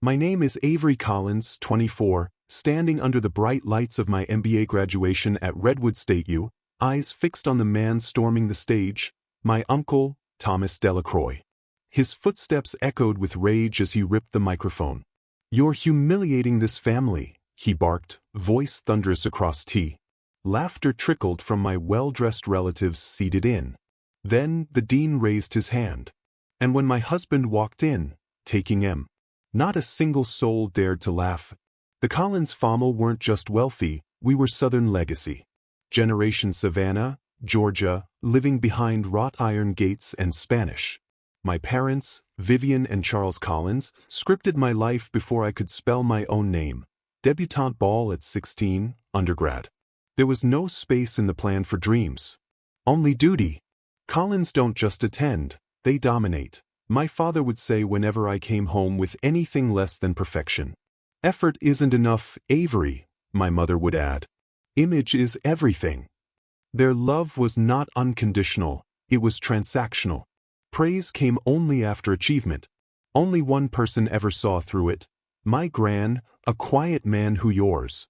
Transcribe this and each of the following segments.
My name is Avery Collins, 24, standing under the bright lights of my MBA graduation at Redwood State U, eyes fixed on the man storming the stage, my uncle, Thomas Delacroix. His footsteps echoed with rage as he ripped the microphone. "You're humiliating this family," he barked, voice thunderous across tea. Laughter trickled from my well-dressed relatives seated in. Then the dean raised his hand. And when my husband walked in, taking him, not a single soul dared to laugh. The Collins family weren't just wealthy, we were Southern legacy. Generation Savannah, Georgia, living behind wrought iron gates and Spanish. My parents, Vivian and Charles Collins, scripted my life before I could spell my own name. Debutante ball at 16, undergrad. There was no space in the plan for dreams. Only duty. Collins don't just attend, they dominate. My father would say whenever I came home with anything less than perfection. "Effort isn't enough, Avery," my mother would add. "Image is everything." Their love was not unconditional, it was transactional. Praise came only after achievement. Only one person ever saw through it. My gran, a quiet man who yours.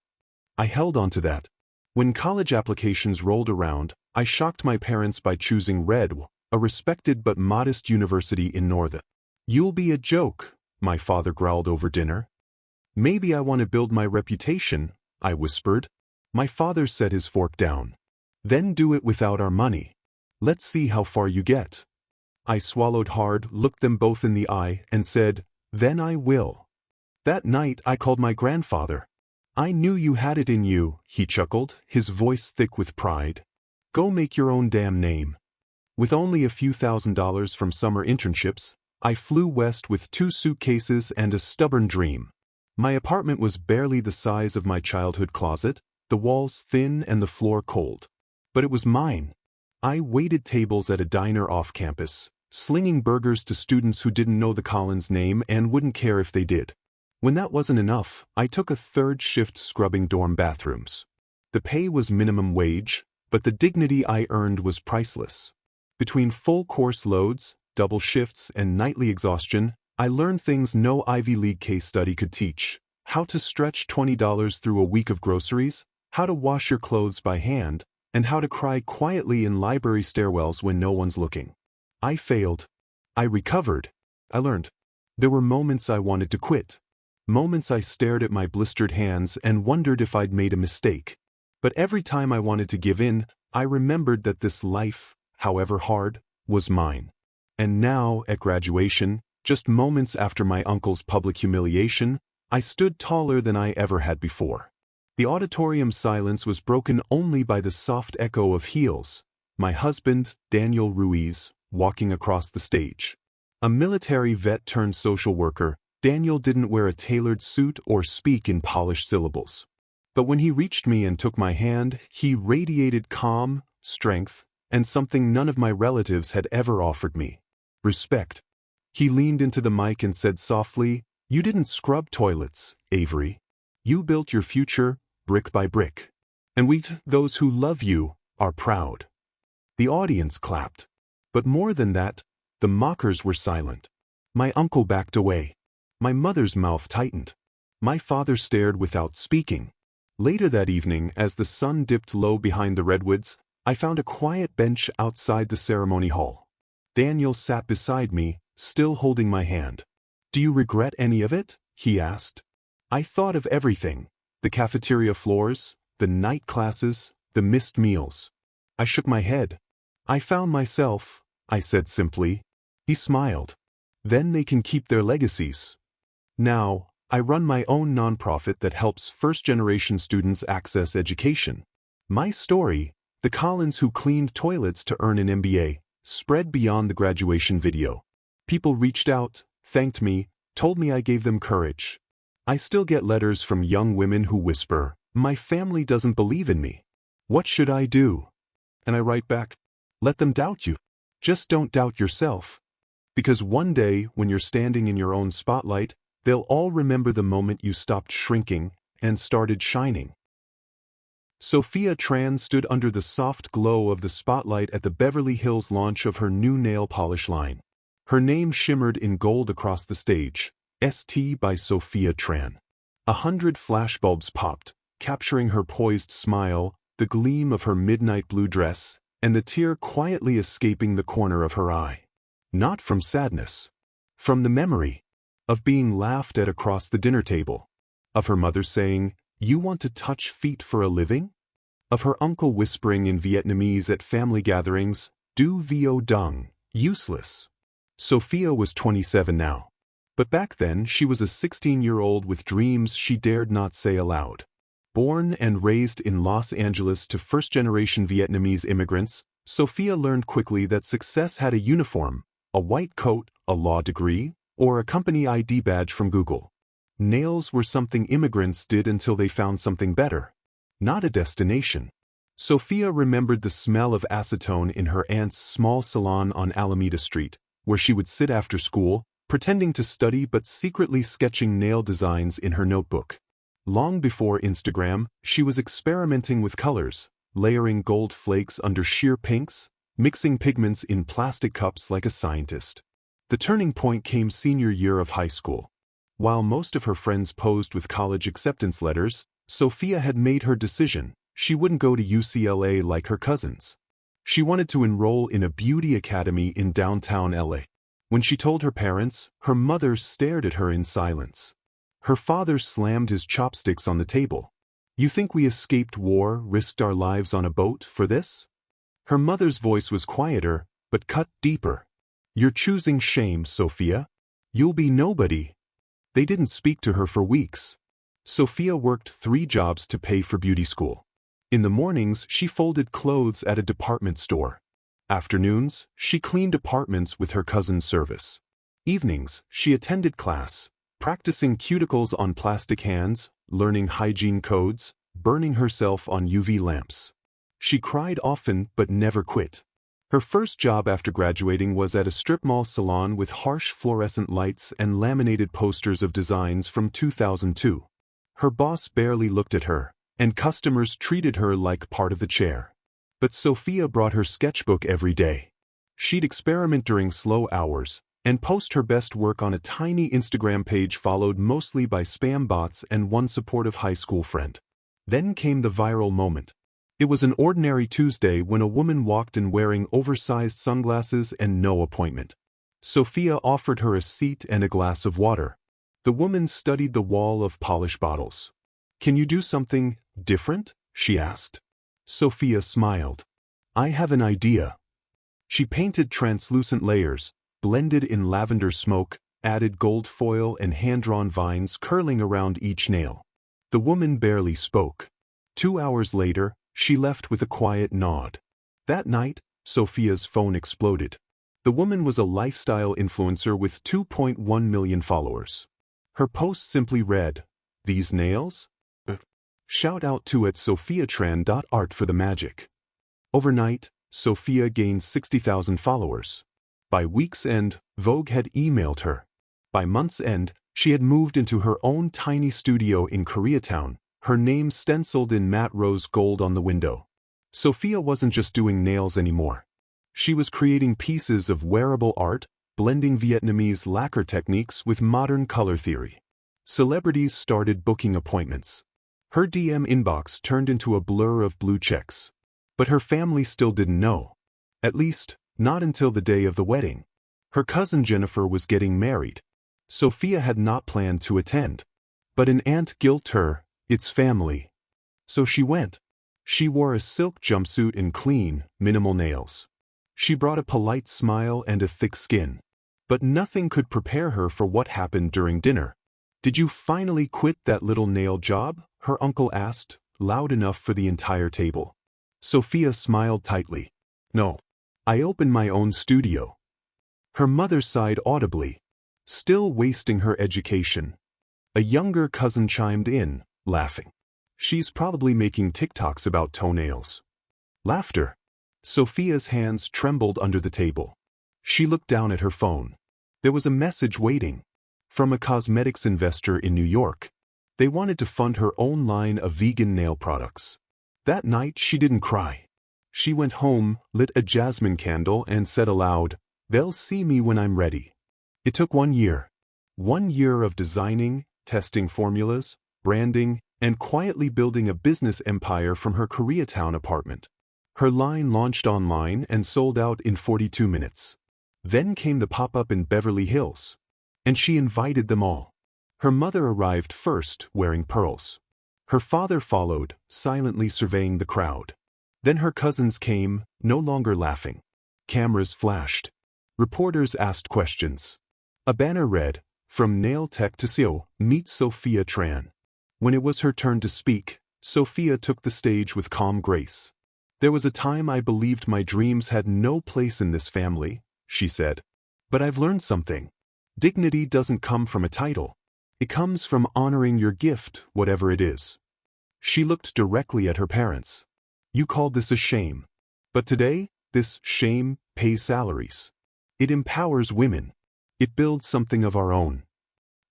I held on to that. When college applications rolled around, I shocked my parents by choosing Redwood, a respected but modest university in Northern. "You'll be a joke," my father growled over dinner. "Maybe I want to build my reputation," I whispered. My father set his fork down. "Then do it without our money. Let's see how far you get." I swallowed hard, looked them both in the eye, and said, "Then I will." That night I called my grandfather. "I knew you had it in you," he chuckled, his voice thick with pride. "Go make your own damn name." With only a few $1,000s from summer internships, I flew west with 2 suitcases and a stubborn dream. My apartment was barely the size of my childhood closet, the walls thin and the floor cold. But it was mine. I waited tables at a diner off campus, slinging burgers to students who didn't know the Collins name and wouldn't care if they did. When that wasn't enough, I took a third shift scrubbing dorm bathrooms. The pay was minimum wage, but the dignity I earned was priceless. Between full course loads, double shifts, and nightly exhaustion, I learned things no Ivy League case study could teach. How to stretch $20 through a week of groceries, how to wash your clothes by hand, and how to cry quietly in library stairwells when no one's looking. I failed. I recovered. I learned. There were moments I wanted to quit. Moments I stared at my blistered hands and wondered if I'd made a mistake. But every time I wanted to give in, I remembered that this life, however hard, was mine. And now, at graduation, just moments after my uncle's public humiliation, I stood taller than I ever had before. The auditorium's silence was broken only by the soft echo of heels. My husband, Daniel Ruiz, walking across the stage. A military vet turned social worker, Daniel didn't wear a tailored suit or speak in polished syllables. But when he reached me and took my hand, he radiated calm, strength, and something none of my relatives had ever offered me. Respect. He leaned into the mic and said softly, "You didn't scrub toilets, Avery. You built your future, brick by brick. And we, those who love you, are proud." The audience clapped. But more than that, the mockers were silent. My uncle backed away. My mother's mouth tightened. My father stared without speaking. Later that evening, as the sun dipped low behind the redwoods, I found a quiet bench outside the ceremony hall. Daniel sat beside me, still holding my hand. "Do you regret any of it?" he asked. I thought of everything. The cafeteria floors, the night classes, the missed meals. I shook my head. "I found myself," I said simply. He smiled. "Then they can keep their legacies." Now, I run my own nonprofit that helps first-generation students access education. My story, the Collins who cleaned toilets to earn an MBA, spread beyond the graduation video. People reached out, thanked me, told me I gave them courage. I still get letters from young women who whisper, "My family doesn't believe in me. What should I do?" And I write back, "Let them doubt you. Just don't doubt yourself." Because one day, when you're standing in your own spotlight, they'll all remember the moment you stopped shrinking and started shining. Sophia Tran stood under the soft glow of the spotlight at the Beverly Hills launch of her new nail polish line. Her name shimmered in gold across the stage, St by Sophia Tran. 100 flashbulbs popped, capturing her poised smile, the gleam of her midnight blue dress, and the tear quietly escaping the corner of her eye. Not from sadness. From the memory of being laughed at across the dinner table. Of her mother saying, "You want to touch feet for a living?" Of her uncle whispering in Vietnamese at family gatherings, "Du vo dung, useless." Sophia was 27 now. But back then she was a 16-year-old with dreams she dared not say aloud. Born and raised in Los Angeles to first-generation Vietnamese immigrants, Sophia learned quickly that success had a uniform, a white coat, a law degree, or a company ID badge from Google. Nails were something immigrants did until they found something better. Not a destination. Sophia remembered the smell of acetone in her aunt's small salon on Alameda Street, where she would sit after school, pretending to study but secretly sketching nail designs in her notebook. Long before Instagram, she was experimenting with colors, layering gold flakes under sheer pinks, mixing pigments in plastic cups like a scientist. The turning point came senior year of high school. While most of her friends posed with college acceptance letters, Sophia had made her decision. She wouldn't go to UCLA like her cousins. She wanted to enroll in a beauty academy in downtown LA. When she told her parents, her mother stared at her in silence. Her father slammed his chopsticks on the table. "You think we escaped war, risked our lives on a boat for this?" Her mother's voice was quieter, but cut deeper. "You're choosing shame, Sophia. You'll be nobody." They didn't speak to her for weeks. Sophia worked 3 jobs to pay for beauty school. In the mornings, she folded clothes at a department store. Afternoons, she cleaned apartments with her cousin's service. Evenings, she attended class, practicing cuticles on plastic hands, learning hygiene codes, burning herself on UV lamps. She cried often but never quit. Her first job after graduating was at a strip mall salon with harsh fluorescent lights and laminated posters of designs from 2002. Her boss barely looked at her, and customers treated her like part of the chair. But Sophia brought her sketchbook every day. She'd experiment during slow hours, and post her best work on a tiny Instagram page followed mostly by spam bots and one supportive high school friend. Then came the viral moment. It was an ordinary Tuesday when a woman walked in wearing oversized sunglasses and no appointment. Sophia offered her a seat and a glass of water. The woman studied the wall of polished bottles. "Can you do something different?" she asked. Sophia smiled. "I have an idea." She painted translucent layers, blended in lavender smoke, added gold foil and hand-drawn vines curling around each nail. The woman barely spoke. 2 hours later, she left with a quiet nod. That night, Sophia's phone exploded. The woman was a lifestyle influencer with 2.1 million followers. Her post simply read, "These nails? Shout out to @SophiaTran.art for the magic." Overnight, Sophia gained 60,000 followers. By week's end, Vogue had emailed her. By month's end, she had moved into her own tiny studio in Koreatown, her name stenciled in matte rose gold on the window. Sophia wasn't just doing nails anymore. She was creating pieces of wearable art, blending Vietnamese lacquer techniques with modern color theory. Celebrities started booking appointments. Her DM inbox turned into a blur of blue checks. But her family still didn't know. At least, not until the day of the wedding. Her cousin Jennifer was getting married. Sophia had not planned to attend. But an aunt guilted her, "It's family." So she went. She wore a silk jumpsuit and clean, minimal nails. She brought a polite smile and a thick skin. But nothing could prepare her for what happened during dinner. "Did you finally quit that little nail job?" her uncle asked, loud enough for the entire table. Sophia smiled tightly. "No. I opened my own studio." Her mother sighed audibly. Still wasting her education. A younger cousin chimed in, laughing. "She's probably making TikToks about toenails." Laughter. Sophia's hands trembled under the table. She looked down at her phone. There was a message waiting. From a cosmetics investor in New York. They wanted to fund her own line of vegan nail products. That night she didn't cry. She went home, lit a jasmine candle and said aloud, "They'll see me when I'm ready." It took 1 year. 1 year of designing, testing formulas, branding, and quietly building a business empire from her Koreatown apartment. Her line launched online and sold out in 42 minutes. Then came the pop-up in Beverly Hills. And she invited them all. Her mother arrived first, wearing pearls. Her father followed, silently surveying the crowd. Then her cousins came, no longer laughing. Cameras flashed. Reporters asked questions. A banner read, "From nail tech to CEO, meet Sophia Tran." When it was her turn to speak, Sophia took the stage with calm grace. "There was a time I believed my dreams had no place in this family," she said. "But I've learned something. Dignity doesn't come from a title. It comes from honoring your gift, whatever it is." She looked directly at her parents. "You called this a shame. But today, this shame pays salaries. It empowers women. It builds something of our own."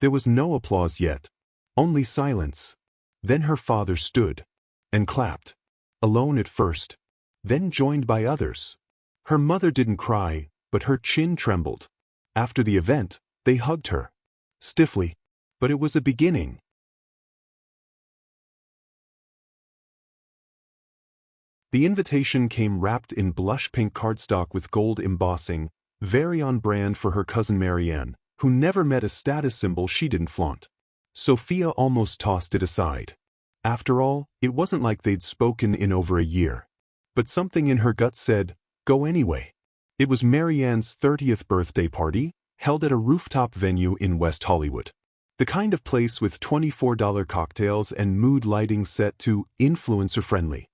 There was no applause yet. Only silence. Then her father stood and clapped. Alone at first, then joined by others. Her mother didn't cry, but her chin trembled. After the event, they hugged her. Stiffly. But it was a beginning. The invitation came wrapped in blush pink cardstock with gold embossing, very on brand for her cousin Marianne, who never met a status symbol she didn't flaunt. Sophia almost tossed it aside. After all, it wasn't like they'd spoken in over a year. But something in her gut said, go anyway. It was Marianne's 30th birthday party, held at a rooftop venue in West Hollywood. The kind of place with $24 cocktails and mood lighting set to influencer-friendly.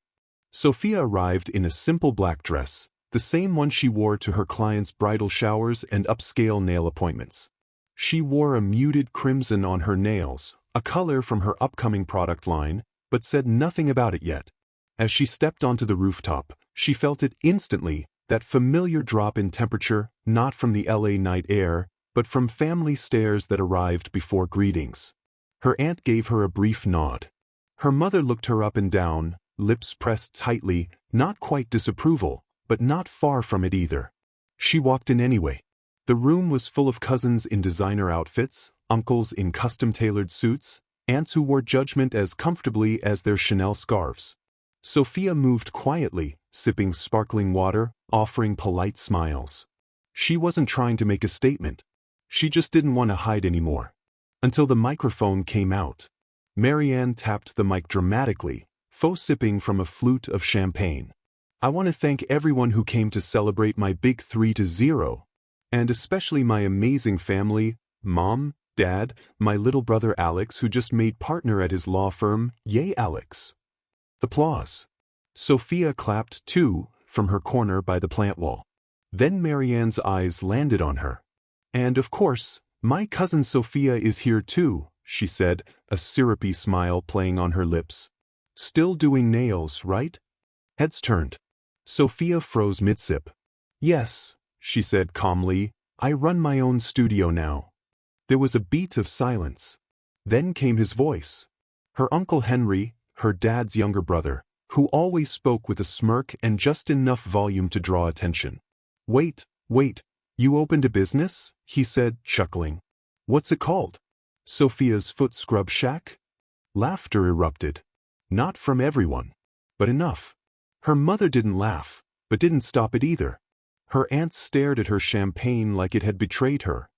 Sophia arrived in a simple black dress, the same one she wore to her clients' bridal showers and upscale nail appointments. She wore a muted crimson on her nails, a color from her upcoming product line, but said nothing about it yet. As she stepped onto the rooftop, she felt it instantly, that familiar drop in temperature, not from the LA night air, but from family stares that arrived before greetings. Her aunt gave her a brief nod. Her mother looked her up and down, lips pressed tightly, not quite disapproval, but not far from it either. She walked in anyway. The room was full of cousins in designer outfits, uncles in custom-tailored suits, aunts who wore judgment as comfortably as their Chanel scarves. Sophia moved quietly, sipping sparkling water, offering polite smiles. She wasn't trying to make a statement. She just didn't want to hide anymore. Until the microphone came out. Marianne tapped the mic dramatically, faux sipping from a flute of champagne. "I want to thank everyone who came to celebrate my big 3-0. And especially my amazing family, Mom, Dad, my little brother Alex who just made partner at his law firm, yay Alex." Applause. Sophia clapped too, from her corner by the plant wall. Then Marianne's eyes landed on her. "And of course, my cousin Sophia is here too," she said, a syrupy smile playing on her lips. "Still doing nails, right?" Heads turned. Sophia froze mid-sip. "Yes," she said calmly, "I run my own studio now." There was a beat of silence. Then came his voice. Her Uncle Henry, her dad's younger brother, who always spoke with a smirk and just enough volume to draw attention. Wait, you opened a business?" he said, chuckling. "What's it called?" "Sophia's Foot Scrub Shack?" Laughter erupted. Not from everyone, but enough. Her mother didn't laugh, but didn't stop it either. Her aunt stared at her champagne like it had betrayed her.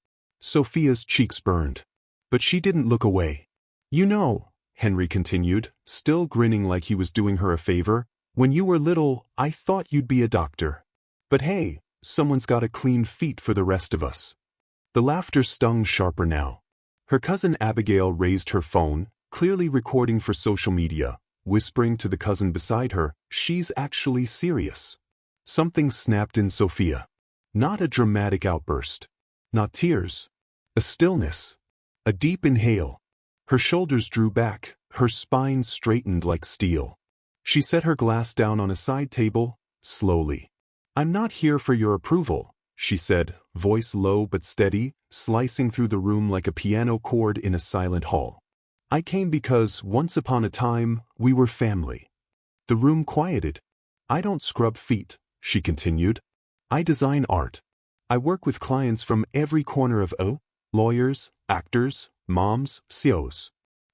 Sophia's cheeks burned. But she didn't look away. "You know," Henry continued, still grinning like he was doing her a favor, "when you were little, I thought you'd be a doctor. But hey, someone's got to clean feet for the rest of us." The laughter stung sharper now. Her cousin Abigail raised her phone, clearly recording for social media, whispering to the cousin beside her, "She's actually serious." Something snapped in Sophia. Not a dramatic outburst. Not tears. A stillness. A deep inhale. Her shoulders drew back, her spine straightened like steel. She set her glass down on a side table, slowly. "I'm not here for your approval," she said, voice low but steady, slicing through the room like a piano chord in a silent hall. "I came because, once upon a time, we were family." The room quieted. "I don't scrub feet," she continued. "I design art. I work with clients from every corner of Lawyers, actors, moms, CEOs.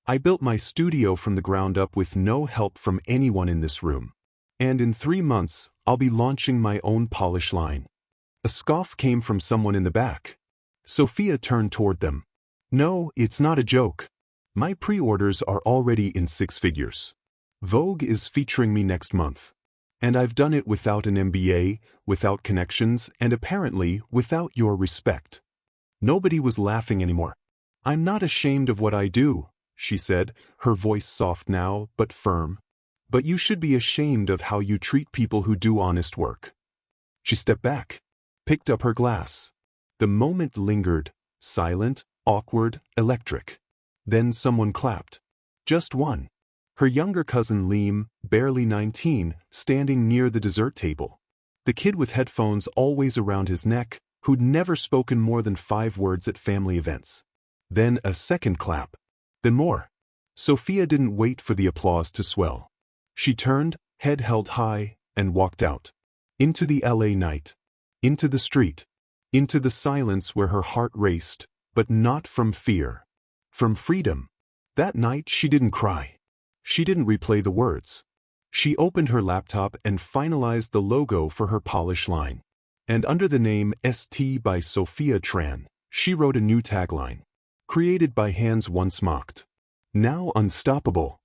I built my studio from the ground up with no help from anyone in this room. And in 3 months, I'll be launching my own polish line. A scoff came from someone in the back. Sophia turned toward them. No, it's not a joke. My pre-orders are already in 6 figures. Vogue is featuring me next month. And I've done it without an MBA, without connections, and apparently without your respect. Nobody was laughing anymore. I'm not ashamed of what I do, she said, her voice soft now but firm. But you should be ashamed of how you treat people who do honest work. She stepped back, picked up her glass. The moment lingered, silent, awkward, electric. Then someone clapped. Just one. Her younger cousin Liam, barely 19, standing near the dessert table. The kid with headphones always around his neck, who'd never spoken more than 5 words at family events. Then a second clap. Then more. Sophia didn't wait for the applause to swell. She turned, head held high, and walked out. Into the LA night. Into the street. Into the silence where her heart raced, but not from fear. From freedom. That night she didn't cry. She didn't replay the words. She opened her laptop and finalized the logo for her polish line. And under the name ST by Sophia Tran, she wrote a new tagline. Created by hands once mocked. Now unstoppable.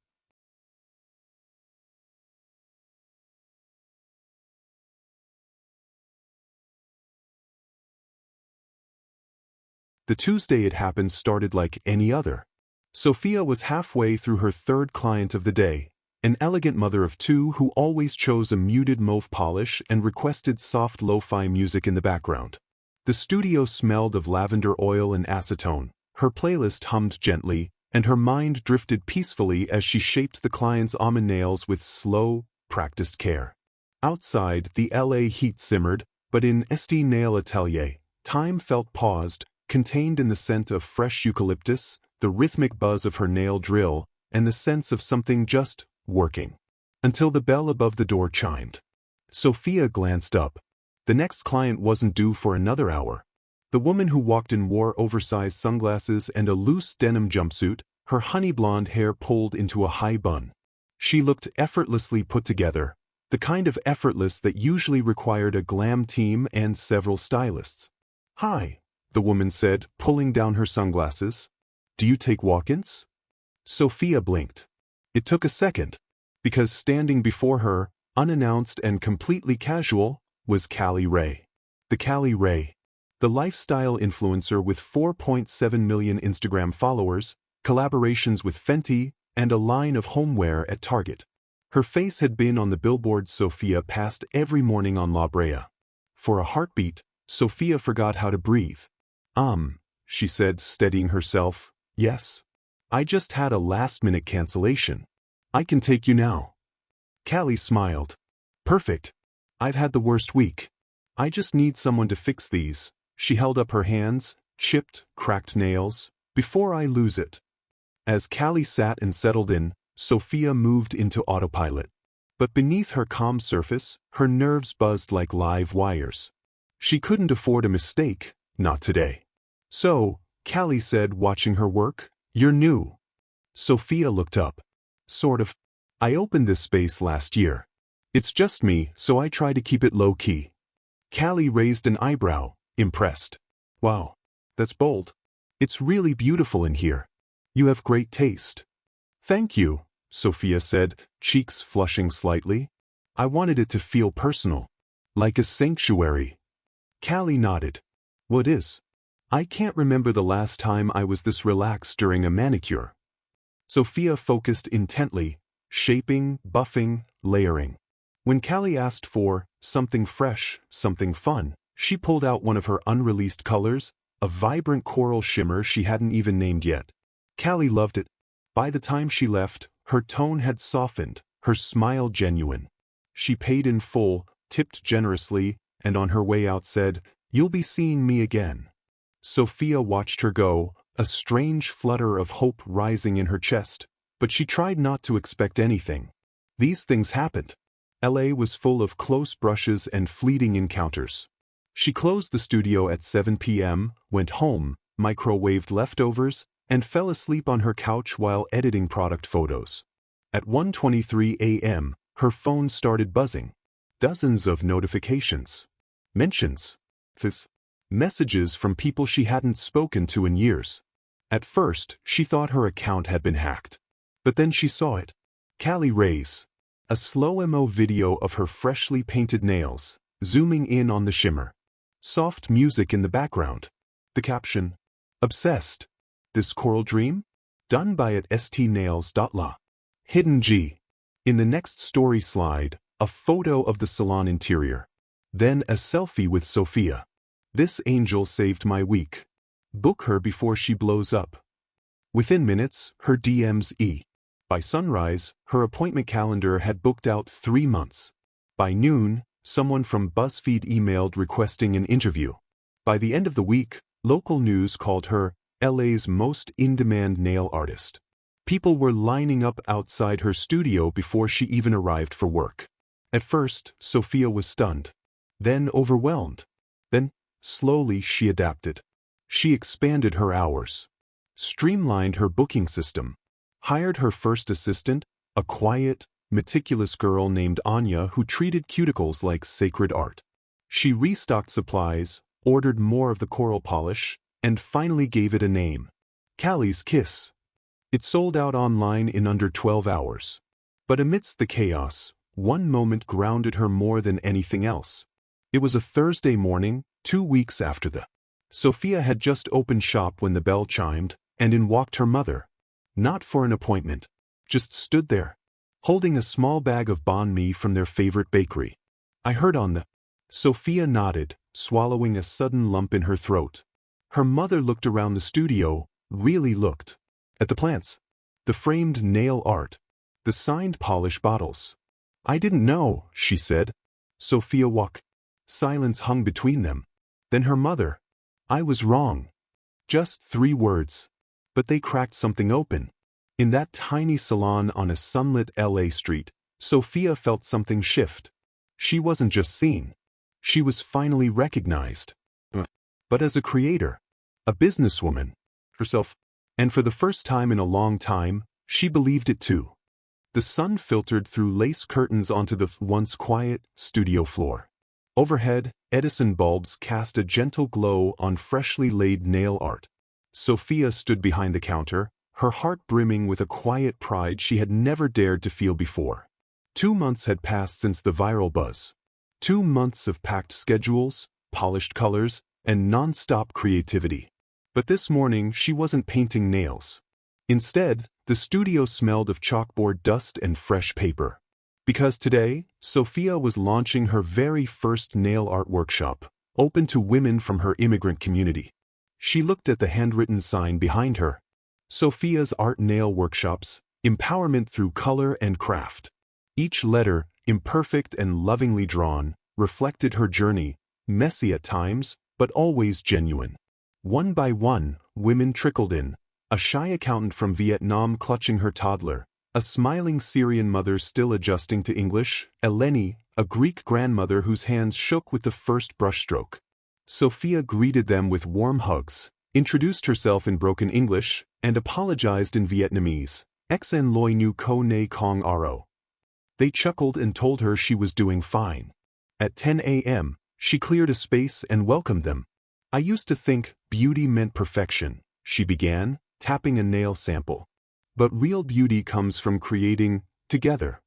The Tuesday it happened started like any other. Sophia was halfway through her 3rd client of the day, an elegant mother of 2 who always chose a muted mauve polish and requested soft lo-fi music in the background. The studio smelled of lavender oil and acetone, her playlist hummed gently, and her mind drifted peacefully as she shaped the client's almond nails with slow, practiced care. Outside, the LA heat simmered, but in ST Nail Atelier, time felt paused, contained in the scent of fresh eucalyptus, the rhythmic buzz of her nail drill, and the sense of something just working. Until the bell above the door chimed. Sophia glanced up. The next client wasn't due for another hour. The woman who walked in wore oversized sunglasses and a loose denim jumpsuit, her honey blonde hair pulled into a high bun. She looked effortlessly put together, the kind of effortless that usually required a glam team and several stylists. Hi, the woman said, pulling down her sunglasses. Do you take walk-ins? Sophia blinked. It took a second, because standing before her, unannounced and completely casual, was Callie Ray. The Callie Ray. The lifestyle influencer with 4.7 million Instagram followers, collaborations with Fenty, and a line of homeware at Target. Her face had been on the billboards Sophia passed every morning on La Brea. For a heartbeat, Sophia forgot how to breathe. She said, steadying herself. Yes. I just had a last-minute cancellation. I can take you now. Callie smiled. Perfect. I've had the worst week. I just need someone to fix these. She held up her hands, chipped, cracked nails. Before I lose it. As Callie sat and settled in, Sophia moved into autopilot. But beneath her calm surface, her nerves buzzed like live wires. She couldn't afford a mistake, not today. So, Callie said, watching her work, you're new. Sophia looked up. Sort of. I opened this space last year. It's just me, so I try to keep it low-key. Callie raised an eyebrow, impressed. Wow, that's bold. It's really beautiful in here. You have great taste. Thank you, Sophia said, cheeks flushing slightly. I wanted it to feel personal. Like a sanctuary. Callie nodded. What is? I can't remember the last time I was this relaxed during a manicure. Sophia focused intently, shaping, buffing, layering. When Callie asked for something fresh, something fun, she pulled out one of her unreleased colors, a vibrant coral shimmer she hadn't even named yet. Callie loved it. By the time she left, her tone had softened, her smile genuine. She paid in full, tipped generously, and on her way out said, "You'll be seeing me again." Sophia watched her go, a strange flutter of hope rising in her chest, but she tried not to expect anything. These things happened. LA was full of close brushes and fleeting encounters. She closed the studio at 7 p.m., went home, microwaved leftovers, and fell asleep on her couch while editing product photos. At 1:23 a.m., her phone started buzzing. Dozens of notifications. Mentions. Messages from people she hadn't spoken to in years. At first, she thought her account had been hacked. But then she saw it. Callie Ray's. A slow-mo video of her freshly painted nails, zooming in on the shimmer. Soft music in the background. The caption. Obsessed. This coral dream? Done by at STNails.la. Hidden G. In the next story slide, a photo of the salon interior. Then a selfie with Sophia. This angel saved my week. Book her before she blows up. Within minutes, her DMs E. By sunrise, her appointment calendar had booked out 3 months. By noon, someone from BuzzFeed emailed requesting an interview. By the end of the week, local news called her LA's most in-demand nail artist. People were lining up outside her studio before she even arrived for work. At first, Sophia was stunned. Then overwhelmed. Then, slowly she adapted. She expanded her hours. Streamlined her booking system. Hired her first assistant, a quiet, meticulous girl named Anya who treated cuticles like sacred art. She restocked supplies, ordered more of the coral polish, and finally gave it a name. Callie's Kiss. It sold out online in under 12 hours. But amidst the chaos, one moment grounded her more than anything else. It was a Thursday morning, 2 weeks after the. Sophia had just opened shop when the bell chimed, and in walked her mother. Not for an appointment. Just stood there, holding a small bag of banh mi from their favorite bakery. I heard on the. Sophia nodded, swallowing a sudden lump in her throat. Her mother looked around the studio, really looked. At the plants. The framed nail art. The signed polish bottles. I didn't know, she said. Sophia walked. Silence hung between them. Then her mother. I was wrong. Just 3 words. But they cracked something open. In that tiny salon on a sunlit LA street, Sophia felt something shift. She wasn't just seen. She was finally recognized. But as a creator. A businesswoman. Herself. And for the first time in a long time, she believed it too. The sun filtered through lace curtains onto the once quiet studio floor. Overhead, Edison bulbs cast a gentle glow on freshly laid nail art. Sophia stood behind the counter, her heart brimming with a quiet pride she had never dared to feel before. 2 months had passed since the viral buzz. 2 months of packed schedules, polished colors, and non-stop creativity. But this morning she wasn't painting nails. Instead, the studio smelled of chalkboard dust and fresh paper. Because today, Sophia was launching her very first nail art workshop, open to women from her immigrant community. She looked at the handwritten sign behind her. Sophia's Art Nail Workshops, Empowerment Through Color and Craft. Each letter, imperfect and lovingly drawn, reflected her journey, messy at times, but always genuine. One by one, women trickled in. A shy accountant from Vietnam clutching her toddler, a smiling Syrian mother still adjusting to English, Eleni, a Greek grandmother whose hands shook with the first brushstroke. Sophia greeted them with warm hugs, introduced herself in broken English, and apologized in Vietnamese. Xen loi nu ko ne kong ro. They chuckled and told her she was doing fine. At 10 a.m., she cleared a space and welcomed them. I used to think beauty meant perfection, she began, tapping a nail sample. But real beauty comes from creating together.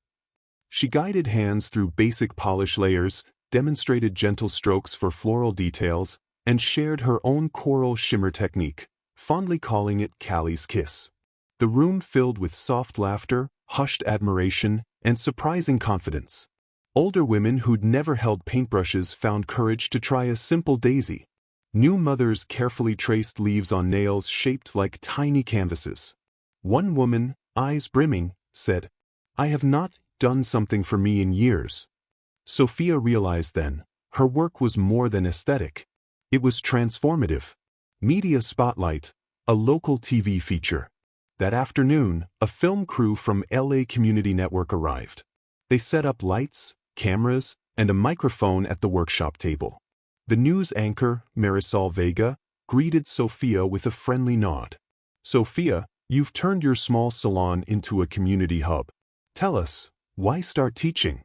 She guided hands through basic polish layers, demonstrated gentle strokes for floral details, and shared her own coral shimmer technique, fondly calling it Callie's Kiss. The room filled with soft laughter, hushed admiration, and surprising confidence. Older women who'd never held paintbrushes found courage to try a simple daisy. New mothers carefully traced leaves on nails shaped like tiny canvases. One woman, eyes brimming, said, "I have not done something for me in years." Sophia realized then, her work was more than aesthetic. It was transformative. Media spotlight, a local TV feature. That afternoon, a film crew from LA Community Network arrived. They set up lights, cameras, and a microphone at the workshop table. The news anchor, Marisol Vega, greeted Sophia with a friendly nod. Sophia, you've turned your small salon into a community hub. Tell us, why start teaching?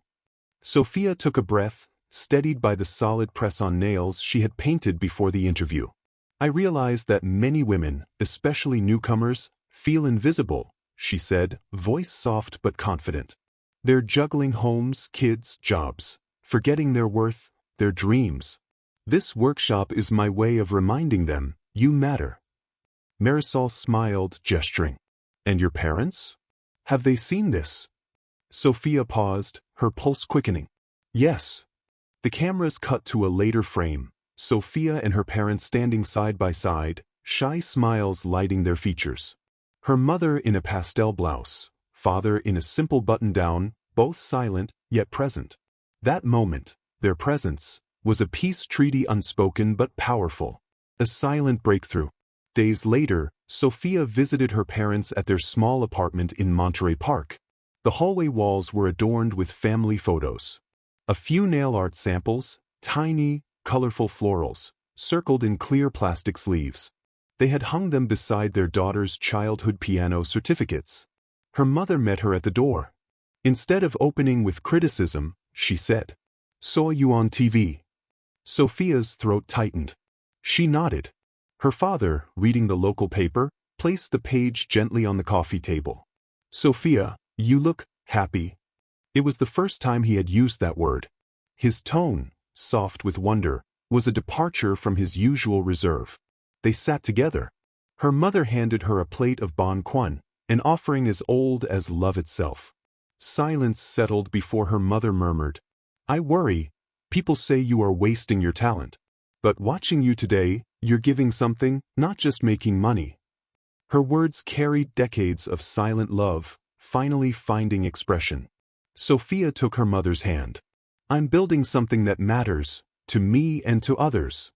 Sophia took a breath, steadied by the solid press-on nails she had painted before the interview. I realized that many women, especially newcomers, feel invisible, she said, voice soft but confident. They're juggling homes, kids, jobs, forgetting their worth, their dreams. This workshop is my way of reminding them, you matter. Marisol smiled, gesturing. And your parents? Have they seen this? Sophia paused, her pulse quickening. Yes. The cameras cut to a later frame, Sophia and her parents standing side by side, shy smiles lighting their features. Her mother in a pastel blouse, father in a simple button-down, both silent, yet present. That moment, their presence, was a peace treaty unspoken but powerful. A silent breakthrough. Days later, Sophia visited her parents at their small apartment in Monterey Park. The hallway walls were adorned with family photos. A few nail art samples, tiny, colorful florals, circled in clear plastic sleeves. They had hung them beside their daughter's childhood piano certificates. Her mother met her at the door. Instead of opening with criticism, she said, "Saw you on TV." Sophia's throat tightened. She nodded. Her father, reading the local paper, placed the page gently on the coffee table. "Sophia, you look happy." It was the first time he had used that word. His tone, soft with wonder, was a departure from his usual reserve. They sat together. Her mother handed her a plate of bon quan, an offering as old as love itself. Silence settled before her mother murmured, "I worry. People say you are wasting your talent. But watching you today, you're giving something, not just making money." Her words carried decades of silent love, finally finding expression. Sophia took her mother's hand. "I'm building something that matters, to me and to others."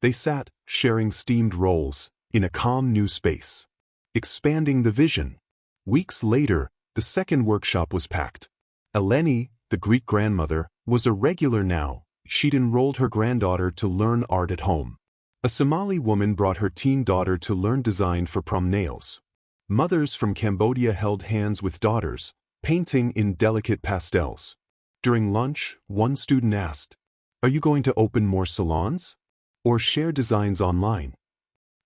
They sat, sharing steamed rolls, in a calm new space. Expanding the vision. Weeks later, the second workshop was packed. Eleni, the Greek grandmother, was a regular now. She'd enrolled her granddaughter to learn art at home. A Somali woman brought her teen daughter to learn design for prom nails. Mothers from Cambodia held hands with daughters, painting in delicate pastels. During lunch, one student asked, "Are you going to open more salons? Or share designs online?"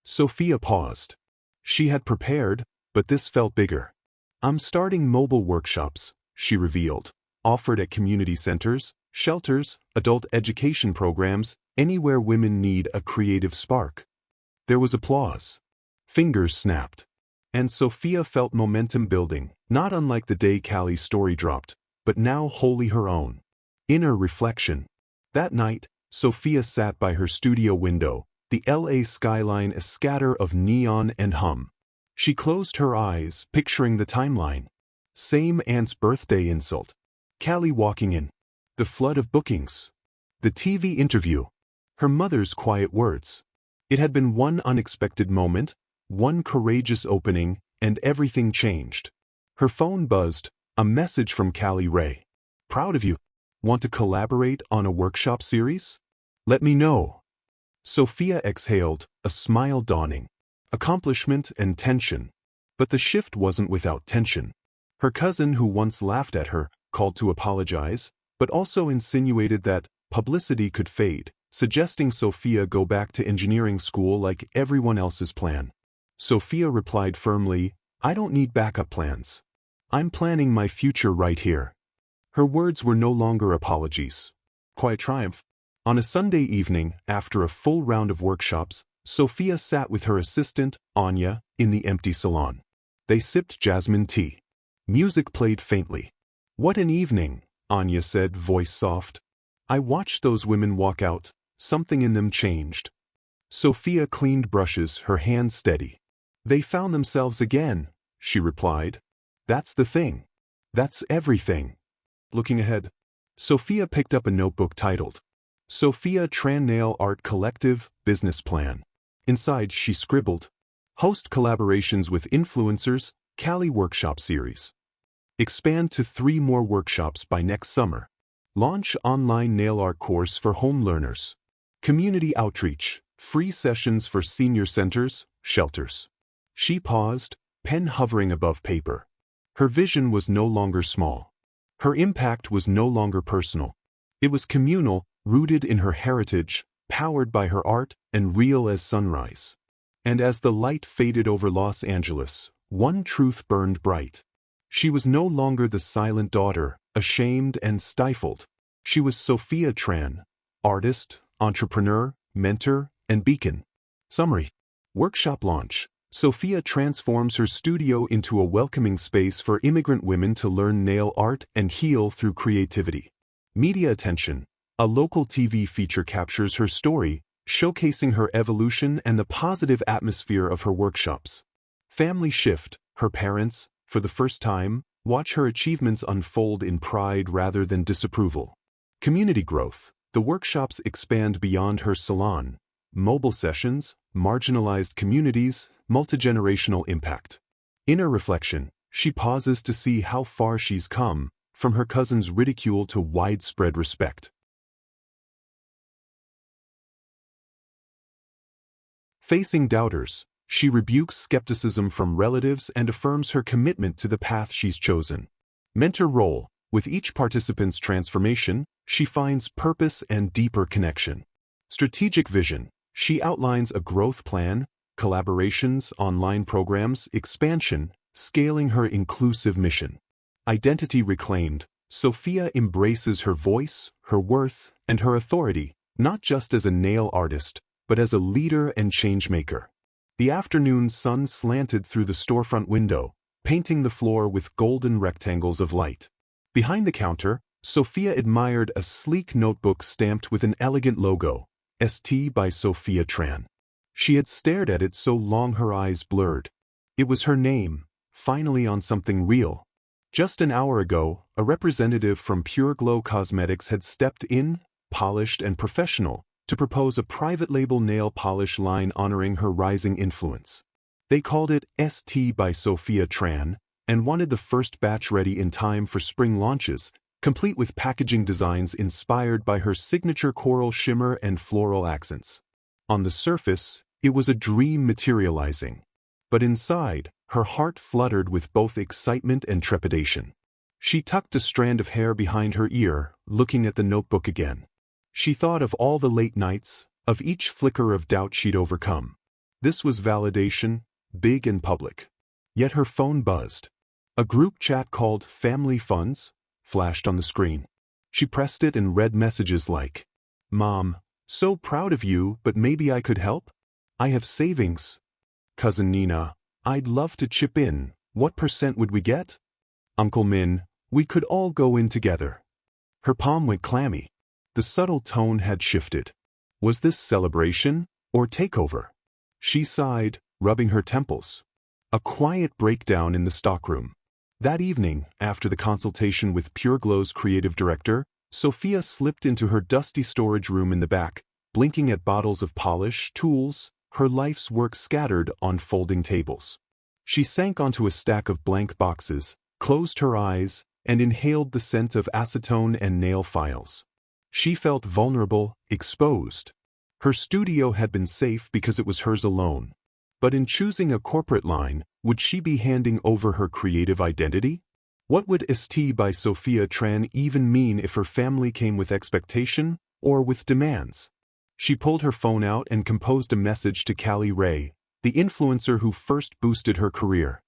Sophia paused. She had prepared, but this felt bigger. "I'm starting mobile workshops," she revealed, offered at community centers, shelters, adult education programs, anywhere women need a creative spark. There was applause. Fingers snapped. And Sophia felt momentum building, not unlike the day Callie's story dropped, but now wholly her own. Inner reflection. That night, Sophia sat by her studio window, the LA skyline a scatter of neon and hum. She closed her eyes, picturing the timeline. Same aunt's birthday insult. Callie walking in. The flood of bookings. The TV interview. Her mother's quiet words. It had been one unexpected moment, one courageous opening, and everything changed. Her phone buzzed, a message from Callie Ray. "Proud of you. Want to collaborate on a workshop series? Let me know." Sophia exhaled, a smile dawning. Accomplishment and tension. But the shift wasn't without tension. Her cousin, who once laughed at her, called to apologize, but also insinuated that publicity could fade, suggesting Sophia go back to engineering school like everyone else's plan. Sophia replied firmly, "I don't need backup plans. I'm planning my future right here." Her words were no longer apologies. Quiet triumph. On a Sunday evening, after a full round of workshops, Sophia sat with her assistant, Anya, in the empty salon. They sipped jasmine tea. Music played faintly. "What an evening," Anya said, voice soft. "I watched those women walk out. Something in them changed." Sophia cleaned brushes, her hands steady. "They found themselves again," she replied. "That's the thing. That's everything." Looking ahead, Sophia picked up a notebook titled, "Sophia Tran Nail Art Collective Business Plan." Inside, she scribbled, "Host collaborations with influencers, Cali Workshop Series. Expand to 3 more workshops by next summer. Launch online nail art course for home learners. Community outreach, Free sessions for senior centers, shelters. She paused, pen hovering above paper. Her vision was no longer small. Her impact was no longer personal. It was communal, rooted in her heritage, powered by her art, and real as sunrise. And as the light faded over Los Angeles, one truth burned bright. She was no longer the silent daughter, ashamed and stifled. She was Sophia Tran, artist, entrepreneur, mentor, and beacon. Summary. Workshop launch. Sophia transforms her studio into a welcoming space for immigrant women to learn nail art and heal through creativity. Media attention. A local TV feature captures her story, showcasing her evolution and the positive atmosphere of her workshops. Family shift. Her parents, for the first time, watch her achievements unfold in pride rather than disapproval. Community growth. The workshops expand beyond her salon. Mobile sessions, marginalized communities, multigenerational impact. Inner reflection. She pauses to see how far she's come, from her cousin's ridicule to widespread respect. Facing doubters. She rebukes skepticism from relatives and affirms her commitment to the path she's chosen. Mentor role. With each participant's transformation, she finds purpose and deeper connection. Strategic vision. She outlines a growth plan, collaborations, online programs, expansion, scaling her inclusive mission. Identity reclaimed. Sophia embraces her voice, her worth, and her authority, not just as a nail artist, but as a leader and changemaker. The afternoon sun slanted through the storefront window, painting the floor with golden rectangles of light. Behind the counter, Sophia admired a sleek notebook stamped with an elegant logo, ST by Sophia Tran. She had stared at it so long her eyes blurred. It was her name, finally on something real. Just an hour ago, a representative from Pure Glow Cosmetics had stepped in, polished and professional, to propose a private label nail polish line honoring her rising influence. They called it ST by Sophia Tran, and wanted the first batch ready in time for spring launches, complete with packaging designs inspired by her signature coral shimmer and floral accents. On the surface, it was a dream materializing. But inside, her heart fluttered with both excitement and trepidation. She tucked a strand of hair behind her ear, looking at the notebook again. She thought of all the late nights, of each flicker of doubt she'd overcome. This was validation, big and public. Yet her phone buzzed. A group chat called Family Funds flashed on the screen. She pressed it and read messages like, "Mom, so proud of you, but maybe I could help? I have savings. Cousin Nina, I'd love to chip in. What % would we get? Uncle Min, we could all go in together." Her palm went clammy. The subtle tone had shifted. Was this celebration or takeover? She sighed, rubbing her temples. A quiet breakdown in the stockroom. That evening, after the consultation with Pure Glow's creative director, Sophia slipped into her dusty storage room in the back, blinking at bottles of polish, tools, her life's work scattered on folding tables. She sank onto a stack of blank boxes, closed her eyes, and inhaled the scent of acetone and nail files. She felt vulnerable, exposed. Her studio had been safe because it was hers alone. But in choosing a corporate line, would she be handing over her creative identity? What would ST by Sophia Tran even mean if her family came with expectation or with demands? She pulled her phone out and composed a message to Callie Ray, the influencer who first boosted her career.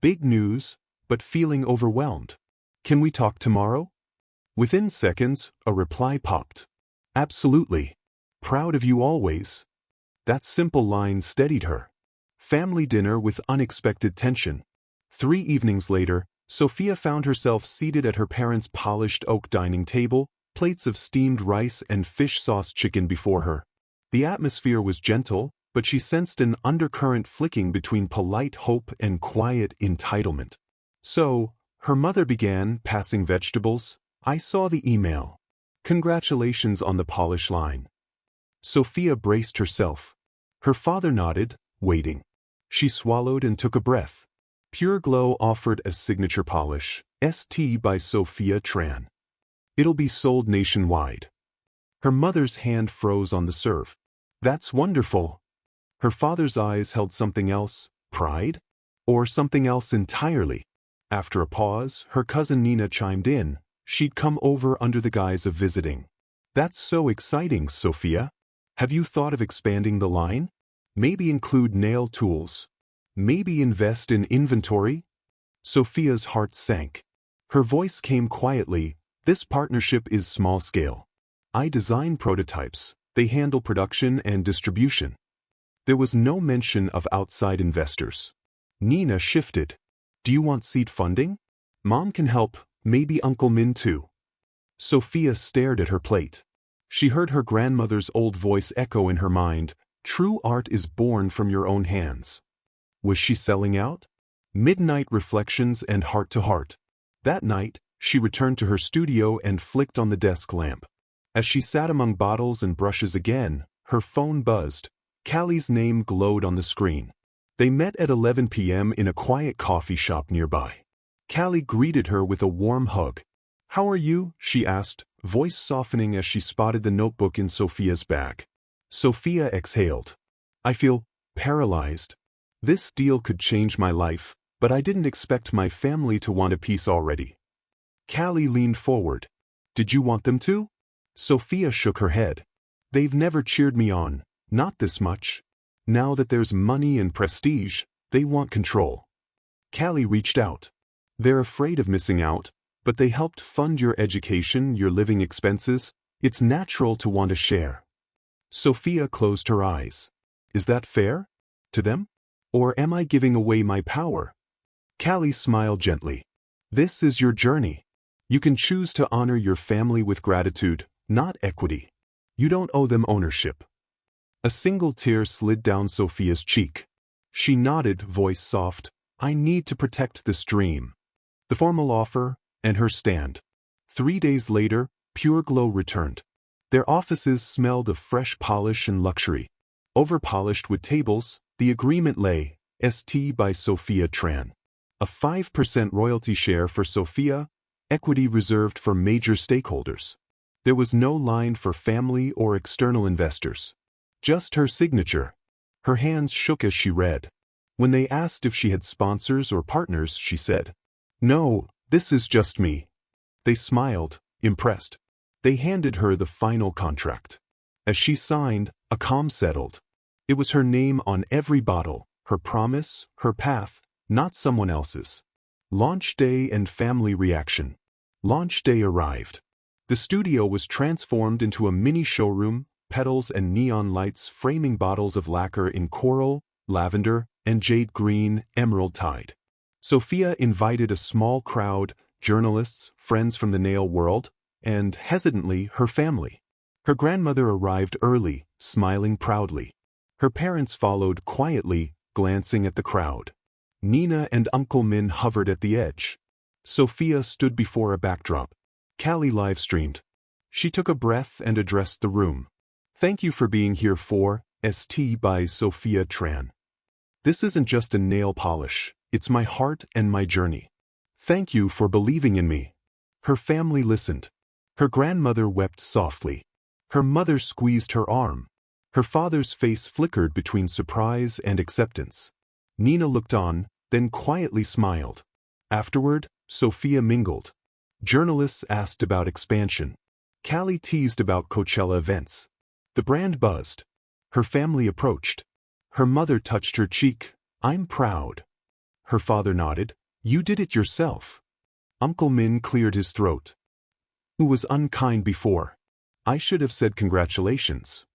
Big news, but feeling overwhelmed. Can we talk tomorrow? Within seconds, a reply popped. Absolutely. Proud of you always. That simple line steadied her. Family dinner with unexpected tension. 3 evenings later, Sophia found herself seated at her parents' polished oak dining table, plates of steamed rice and fish sauce chicken before her. The atmosphere was gentle, but she sensed an undercurrent flicking between polite hope and quiet entitlement. So, her mother began passing vegetables. "I saw the email. Congratulations on the polish line." Sophia braced herself. Her father nodded, waiting. She swallowed and took a breath. Pure Glow offered a signature polish, ST by Sophia Tran. It'll be sold nationwide. Her mother's hand froze on the serve. That's wonderful. Her father's eyes held something else, pride? Or something else entirely? After a pause, her cousin Nina chimed in. She'd come over under the guise of visiting. That's so exciting, Sophia. Have you thought of expanding the line? Maybe include nail tools. Maybe invest in inventory? Sophia's heart sank. Her voice came quietly. This partnership is small scale. I design prototypes. They handle production and distribution. There was no mention of outside investors. Nina shifted. Do you want seed funding? Mom can help, maybe Uncle Min too. Sophia stared at her plate. She heard her grandmother's old voice echo in her mind. True art is born from your own hands. Was she selling out? Midnight reflections and heart to heart. That night, she returned to her studio and flicked on the desk lamp. As she sat among bottles and brushes again, her phone buzzed. Callie's name glowed on the screen. They met at 11 p.m. in a quiet coffee shop nearby. Callie greeted her with a warm hug. How are you? She asked, voice softening as she spotted the notebook in Sophia's bag. Sophia exhaled. I feel paralyzed. This deal could change my life, but I didn't expect my family to want a piece already. Callie leaned forward. Did you want them to? Sophia shook her head. They've never cheered me on, not this much. Now that there's money and prestige, they want control. Callie reached out. They're afraid of missing out, but they helped fund your education, your living expenses. It's natural to want to share. Sophia closed her eyes. Is that fair? To them? Or am I giving away my power? Callie smiled gently. This is your journey. You can choose to honor your family with gratitude, not equity. You don't owe them ownership. A single tear slid down Sophia's cheek. She nodded, voice soft. I need to protect this dream. The formal offer, and her stand. 3 days later, Pure Glow returned. Their offices smelled of fresh polish and luxury. Over-polished wood tables, the agreement lay, St. by Sophia Tran. A 5% royalty share for Sophia, equity reserved for major stakeholders. There was no line for family or external investors. Just her signature. Her hands shook as she read. When they asked if she had sponsors or partners, she said, No, this is just me. They smiled, impressed. They handed her the final contract. As she signed, a calm settled. It was her name on every bottle, her promise, her path, not someone else's. Launch day and family reaction. Launch day arrived. The studio was transformed into a mini showroom, petals and neon lights framing bottles of lacquer in coral, lavender, and jade green, emerald tide. Sophia invited a small crowd, journalists, friends from the nail world, and, hesitantly, her family. Her grandmother arrived early, smiling proudly. Her parents followed quietly, glancing at the crowd. Nina and Uncle Min hovered at the edge. Sophia stood before a backdrop. Callie live-streamed. She took a breath and addressed the room. Thank you for being here for St. by Sophia Tran. This isn't just a nail polish, it's my heart and my journey. Thank you for believing in me. Her family listened. Her grandmother wept softly. Her mother squeezed her arm. Her father's face flickered between surprise and acceptance. Nina looked on, then quietly smiled. Afterward, Sophia mingled. Journalists asked about expansion. Callie teased about Coachella events. The brand buzzed. Her family approached. Her mother touched her cheek. I'm proud. Her father nodded. You did it yourself. Uncle Min cleared his throat. Who was unkind before? I should have said congratulations.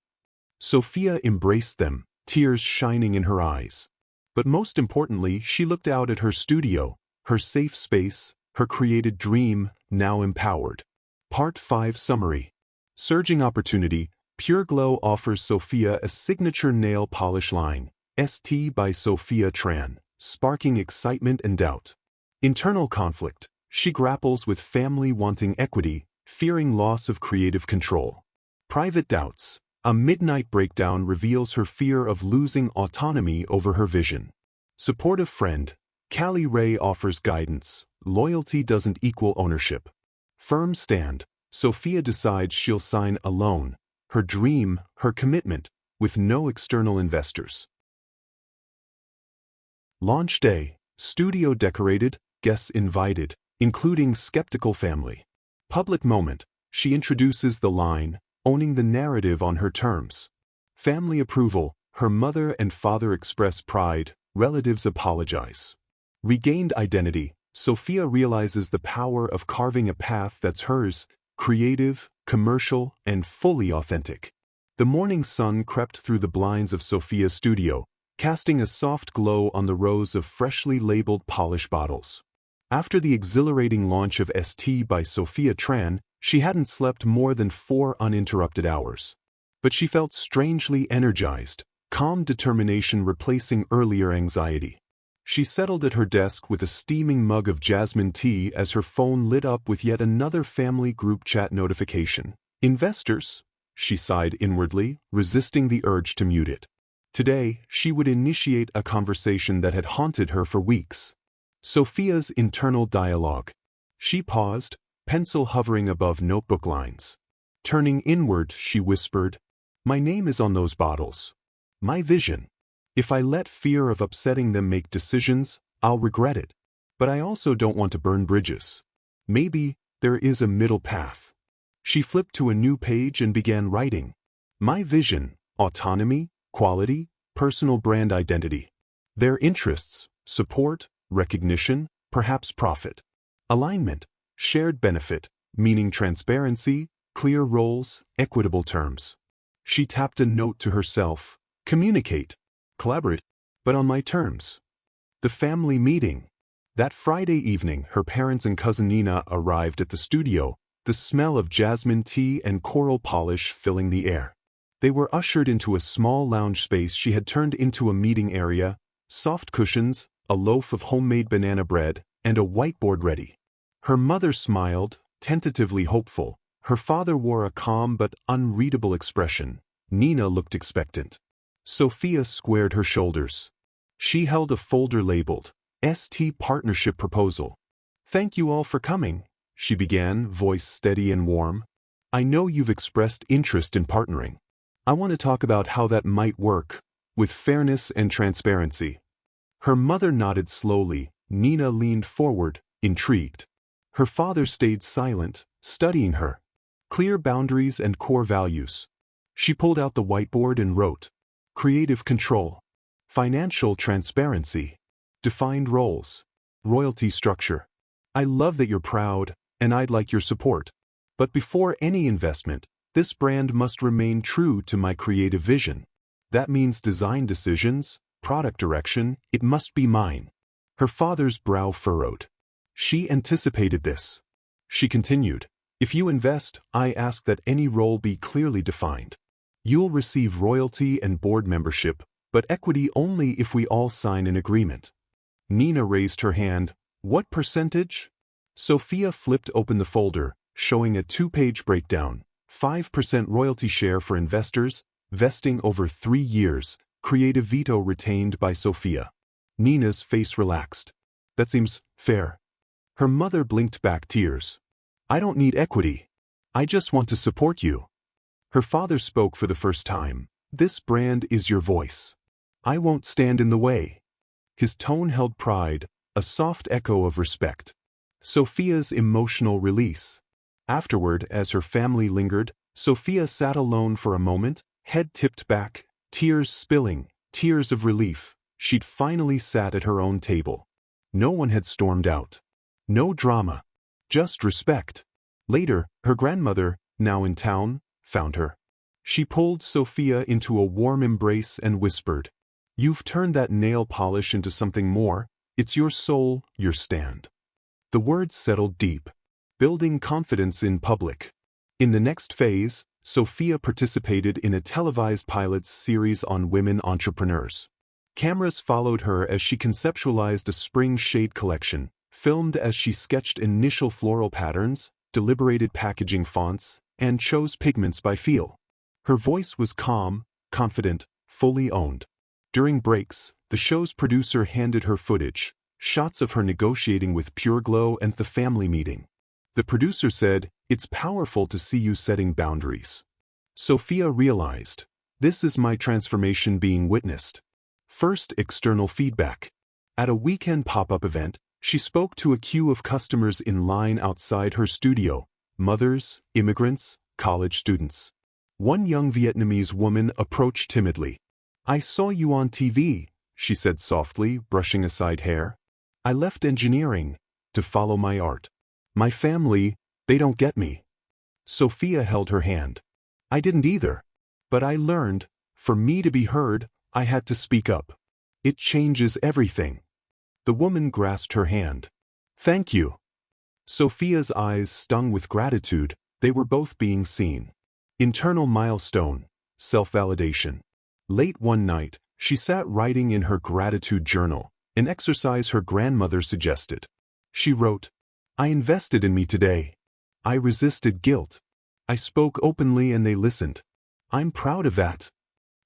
Sophia embraced them, tears shining in her eyes. But most importantly, she looked out at her studio, her safe space, her created dream, now empowered. Part 5 Summary. Surging opportunity. Pure Glow offers Sophia a signature nail polish line, St. by Sophia Tran, sparking excitement and doubt. Internal conflict. She grapples with family wanting equity, fearing loss of creative control. Private doubts. A midnight breakdown reveals her fear of losing autonomy over her vision. Supportive friend. Callie Ray offers guidance. Loyalty doesn't equal ownership. Firm stand. Sophia decides she'll sign alone. Her dream, her commitment, with no external investors. Launch day, studio decorated, guests invited, including skeptical family. Public moment, she introduces the line, owning the narrative on her terms. Family approval, her mother and father express pride, relatives apologize. Regained identity, Sophia realizes the power of carving a path that's hers, creative, commercial, and fully authentic. The morning sun crept through the blinds of Sophia's studio, casting a soft glow on the rows of freshly labeled polish bottles. After the exhilarating launch of ST by Sophia Tran, she hadn't slept more than 4 uninterrupted hours. But she felt strangely energized, calm determination replacing earlier anxiety. She settled at her desk with a steaming mug of jasmine tea as her phone lit up with yet another family group chat notification. Investors? She sighed inwardly, resisting the urge to mute it. Today, she would initiate a conversation that had haunted her for weeks. Sophia's internal dialogue. She paused, pencil hovering above notebook lines. Turning inward, she whispered, "My name is on those bottles. My vision. If I let fear of upsetting them make decisions, I'll regret it. But I also don't want to burn bridges. Maybe there is a middle path." She flipped to a new page and began writing. My vision, autonomy, quality, personal brand identity. Their interests, support, recognition, perhaps profit. Alignment, shared benefit, meaning transparency, clear roles, equitable terms. She tapped a note to herself. Communicate. Collaborate. But on my terms. The family meeting. That Friday evening, her parents and cousin Nina arrived at the studio, the smell of jasmine tea and coral polish filling the air. They were ushered into a small lounge space she had turned into a meeting area, soft cushions, a loaf of homemade banana bread, and a whiteboard ready. Her mother smiled, tentatively hopeful. Her father wore a calm but unreadable expression. Nina looked expectant. Sophia squared her shoulders. She held a folder labeled, ST Partnership Proposal. "Thank you all for coming," she began, voice steady and warm. "I know you've expressed interest in partnering. I want to talk about how that might work, with fairness and transparency." Her mother nodded slowly. Nina leaned forward, intrigued. Her father stayed silent, studying her. Clear boundaries and core values. She pulled out the whiteboard and wrote, creative control, financial transparency, defined roles, royalty structure. I love that you're proud, and I'd like your support. But before any investment, this brand must remain true to my creative vision. That means design decisions, product direction, it must be mine. Her father's brow furrowed. She anticipated this. She continued, if you invest, I ask that any role be clearly defined. You'll receive royalty and board membership, but equity only if we all sign an agreement. Nina raised her hand. What percentage? Sophia flipped open the folder, showing a 2-page breakdown. 5% royalty share for investors, vesting over 3 years, creative veto retained by Sophia. Nina's face relaxed. That seems fair. Her mother blinked back tears. I don't need equity. I just want to support you. Her father spoke for the first time. This brand is your voice. I won't stand in the way. His tone held pride, a soft echo of respect. Sophia's emotional release. Afterward, as her family lingered, Sophia sat alone for a moment, head tipped back, tears spilling, tears of relief. She'd finally sat at her own table. No one had stormed out. No drama. Just respect. Later, her grandmother, now in town, found her. She pulled Sophia into a warm embrace and whispered, You've turned that nail polish into something more. It's your soul, your stand. The words settled deep, building confidence in public. In the next phase, Sophia participated in a televised pilot series on women entrepreneurs. Cameras followed her as she conceptualized a spring shade collection, filmed as she sketched initial floral patterns, deliberated packaging fonts, and chose pigments by feel. Her voice was calm, confident, fully owned. During breaks, the show's producer handed her footage, shots of her negotiating with Pure Glow and the family meeting. The producer said, It's powerful to see you setting boundaries. Sophia realized, This is my transformation being witnessed. First, external feedback. At a weekend pop-up event, she spoke to a queue of customers in line outside her studio: mothers, immigrants, college students. One young Vietnamese woman approached timidly. "I saw you on TV," she said softly, brushing aside hair. "I left engineering to follow my art. My family, they don't get me." Sophia held her hand. "I didn't either. But I learned, for me to be heard, I had to speak up. It changes everything." The woman grasped her hand. "Thank you." Sophia's eyes stung with gratitude. They were both being seen. Internal milestone, self-validation. Late one night, she sat writing in her gratitude journal, an exercise her grandmother suggested. She wrote, "I invested in me today. I resisted guilt. I spoke openly and they listened. I'm proud of that."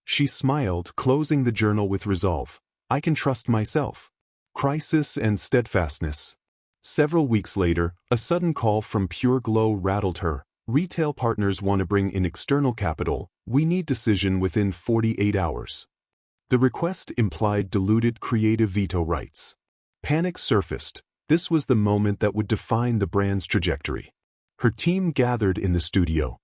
She smiled, closing the journal with resolve. "I can trust myself." Crisis and steadfastness. Several weeks later, a sudden call from Pure Glow rattled her. "Retail partners want to bring in external capital. We need decision within 48 hours. The request implied diluted creative veto rights. Panic surfaced. This was the moment that would define the brand's trajectory. Her team gathered in the studio.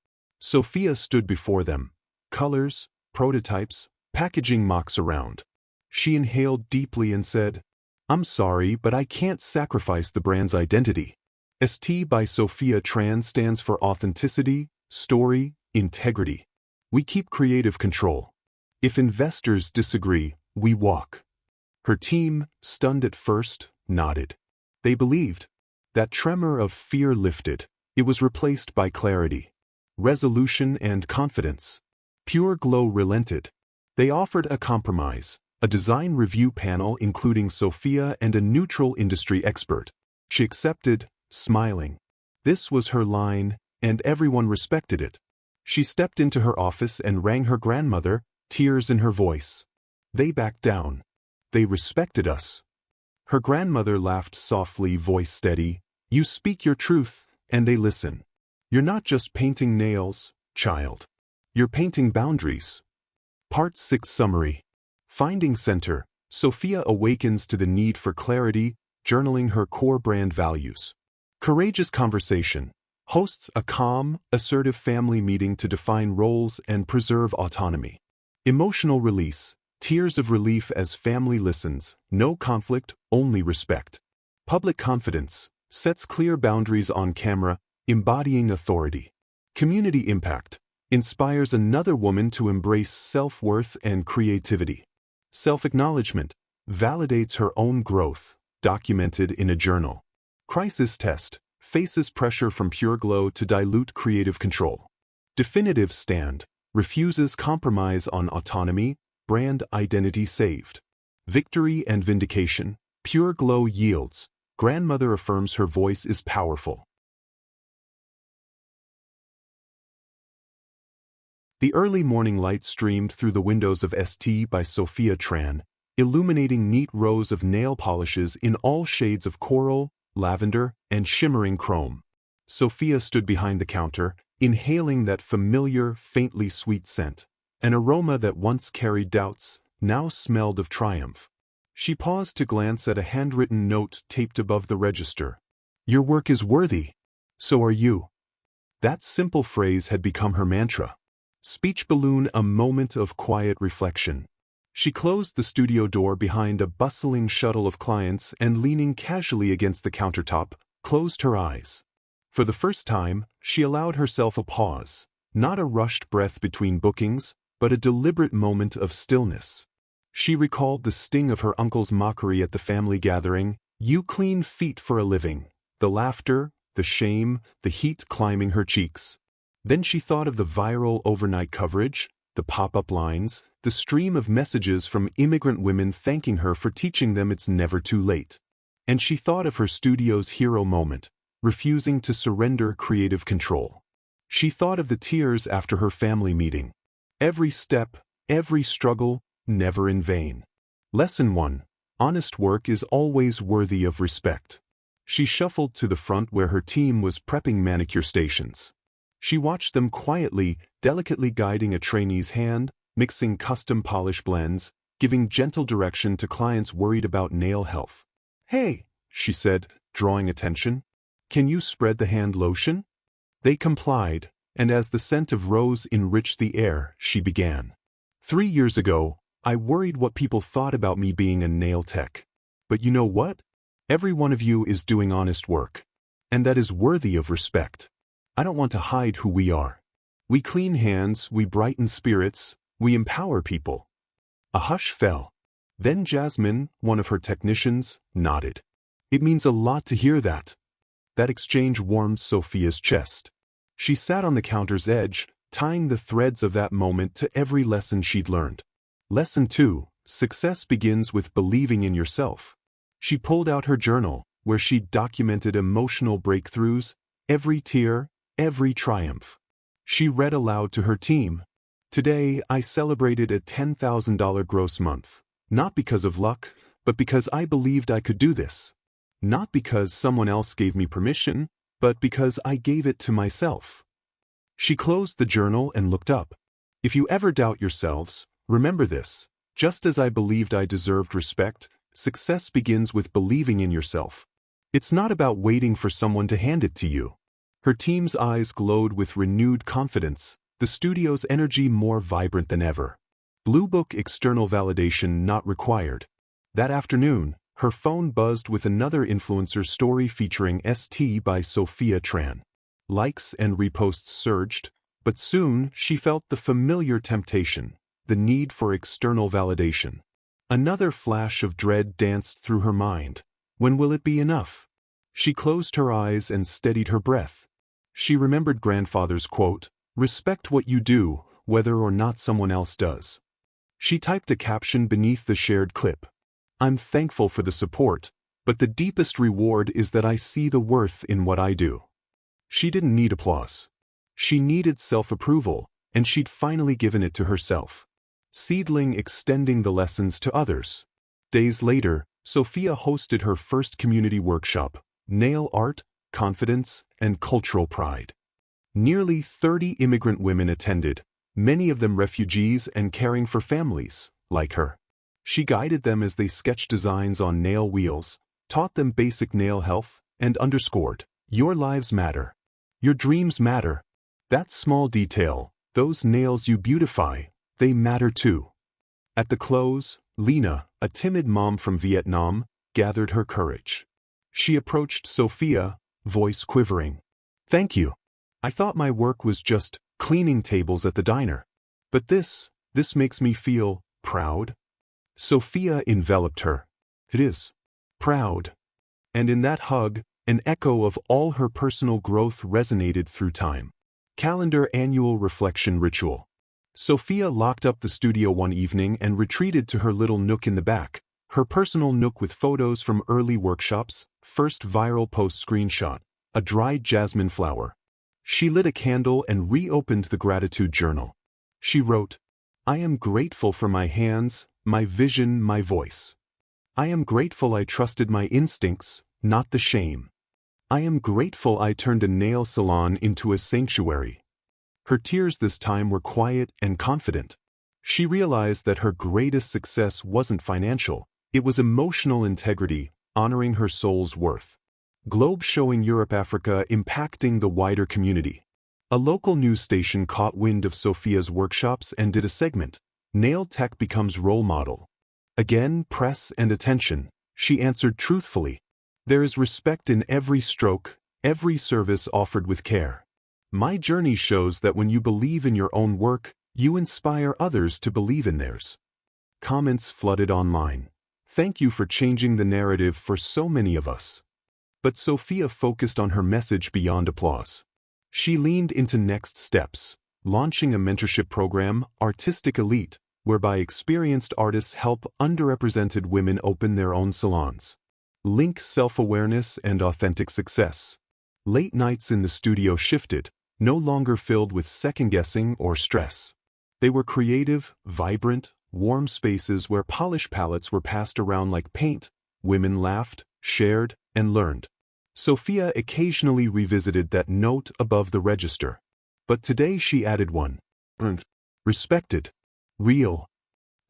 Sophia stood before them. Colors, prototypes, packaging mocks around. She inhaled deeply and said, "I'm sorry, but I can't sacrifice the brand's identity." ST by Sophia Tran stands for authenticity, story, integrity. We keep creative control. If investors disagree, we walk. Her team, stunned at first, nodded. They believed. That tremor of fear lifted. It was replaced by clarity, resolution, and confidence. Pure Glow relented. They offered a compromise, a design review panel including Sophia and a neutral industry expert. She accepted, smiling. This was her line, and everyone respected it. She stepped into her office and rang her grandmother, tears in her voice. "They backed down. They respected us." Her grandmother laughed softly, voice steady. "You speak your truth, and they listen. You're not just painting nails, child. You're painting boundaries." Part 6 Summary. Finding center. Sophia awakens to the need for clarity, journaling her core brand values. Courageous conversation. Hosts a calm, assertive family meeting to define roles and preserve autonomy. Emotional release. Tears of relief as family listens. No conflict, only respect. Public confidence. Sets clear boundaries on camera, embodying authority. Community impact. Inspires another woman to embrace self-worth and creativity. Self-acknowledgement. Validates her own growth, documented in a journal. Crisis test. Faces pressure from Pure Glow to dilute creative control. Definitive stand. Refuses compromise on autonomy, brand identity saved. Victory and vindication. Pure Glow yields. Grandmother affirms her voice is powerful. The early morning light streamed through the windows of ST by Sophia Tran, illuminating neat rows of nail polishes in all shades of coral, lavender, and shimmering chrome. Sophia stood behind the counter, inhaling that familiar, faintly sweet scent. An aroma that once carried doubts, now smelled of triumph. She paused to glance at a handwritten note taped above the register. "Your work is worthy. So are you." That simple phrase had become her mantra. Speech balloon, a moment of quiet reflection. She closed the studio door behind a bustling shuttle of clients and, leaning casually against the countertop, closed her eyes. For the first time, she allowed herself a pause, not a rushed breath between bookings, but a deliberate moment of stillness. She recalled the sting of her uncle's mockery at the family gathering. "You clean feet for a living." The laughter, the shame, the heat climbing her cheeks. Then she thought of the viral overnight coverage, the pop-up lines, the stream of messages from immigrant women thanking her for teaching them it's never too late. And she thought of her studio's hero moment, refusing to surrender creative control. She thought of the tears after her family meeting. Every step, every struggle, never in vain. Lesson 1. Honest work is always worthy of respect. She shuffled to the front where her team was prepping manicure stations. She watched them quietly, delicately guiding a trainee's hand, mixing custom polish blends, giving gentle direction to clients worried about nail health. "Hey," she said, drawing attention. "Can you spread the hand lotion?" They complied, and as the scent of rose enriched the air, she began. 3 years ago, I worried what people thought about me being a nail tech. But you know what? Every one of you is doing honest work. And that is worthy of respect. I don't want to hide who we are. We clean hands, we brighten spirits, we empower people. A hush fell. Then Jasmine, one of her technicians, nodded. It means a lot to hear that. That exchange warmed Sophia's chest. She sat on the counter's edge, tying the threads of that moment to every lesson she'd learned. Lesson 2, success begins with believing in yourself. She pulled out her journal, where she'd documented emotional breakthroughs, every tear, every triumph. She read aloud to her team. Today, I celebrated a $10,000 gross month. Not because of luck, but because I believed I could do this. Not because someone else gave me permission, but because I gave it to myself. She closed the journal and looked up. If you ever doubt yourselves, remember this. Just as I believed I deserved respect, success begins with believing in yourself. It's not about waiting for someone to hand it to you. Her team's eyes glowed with renewed confidence, the studio's energy more vibrant than ever. Blue Book external validation not required. That afternoon, her phone buzzed with another influencer story featuring ST by Sophia Tran. Likes and reposts surged, but soon she felt the familiar temptation, the need for external validation. Another flash of dread danced through her mind. When will it be enough? She closed her eyes and steadied her breath. She remembered grandfather's quote, "Respect what you do, whether or not someone else does." She typed a caption beneath the shared clip. "I'm thankful for the support, but the deepest reward is that I see the worth in what I do." She didn't need applause. She needed self-approval, and she'd finally given it to herself. Seedling extending the lessons to others. Days later, Sophia hosted her first community workshop, Nail Art, Confidence, and Cultural Pride. Nearly 30 immigrant women attended, many of them refugees and caring for families, like her. She guided them as they sketched designs on nail wheels, taught them basic nail health, and underscored, "Your lives matter. Your dreams matter. That small detail, those nails you beautify, they matter too." At the close, Lena, a timid mom from Vietnam, gathered her courage. She approached Sophia, voice quivering. "Thank you. I thought my work was just cleaning tables at the diner. But this makes me feel proud." Sophia enveloped her. "It is. Proud." And in that hug, an echo of all her personal growth resonated through time. Calendar annual reflection ritual. Sophia locked up the studio one evening and retreated to her little nook in the back, her personal nook with photos from early workshops, first viral post screenshot, a dried jasmine flower. She lit a candle and reopened the gratitude journal. She wrote, "I am grateful for my hands, my vision, my voice. I am grateful I trusted my instincts, not the shame. I am grateful I turned a nail salon into a sanctuary." Her tears this time were quiet and confident. She realized that her greatest success wasn't financial, it was emotional integrity, honoring her soul's worth. Globe showing Europe-Africa impacting the wider community. A local news station caught wind of Sophia's workshops and did a segment, "Nail Tech Becomes Role Model." Again, press and attention. She answered truthfully, "There is respect in every stroke, every service offered with care. My journey shows that when you believe in your own work, you inspire others to believe in theirs." Comments flooded online. "Thank you for changing the narrative for so many of us." But Sophia focused on her message beyond applause. She leaned into next steps, launching a mentorship program, Artistic Elite, whereby experienced artists help underrepresented women open their own salons. Link self-awareness and authentic success. Late nights in the studio shifted, no longer filled with second-guessing or stress. They were creative, vibrant, warm spaces where polish palettes were passed around like paint, women laughed, shared, and learned. Sophia occasionally revisited that note above the register. But today she added one. Respected. Real.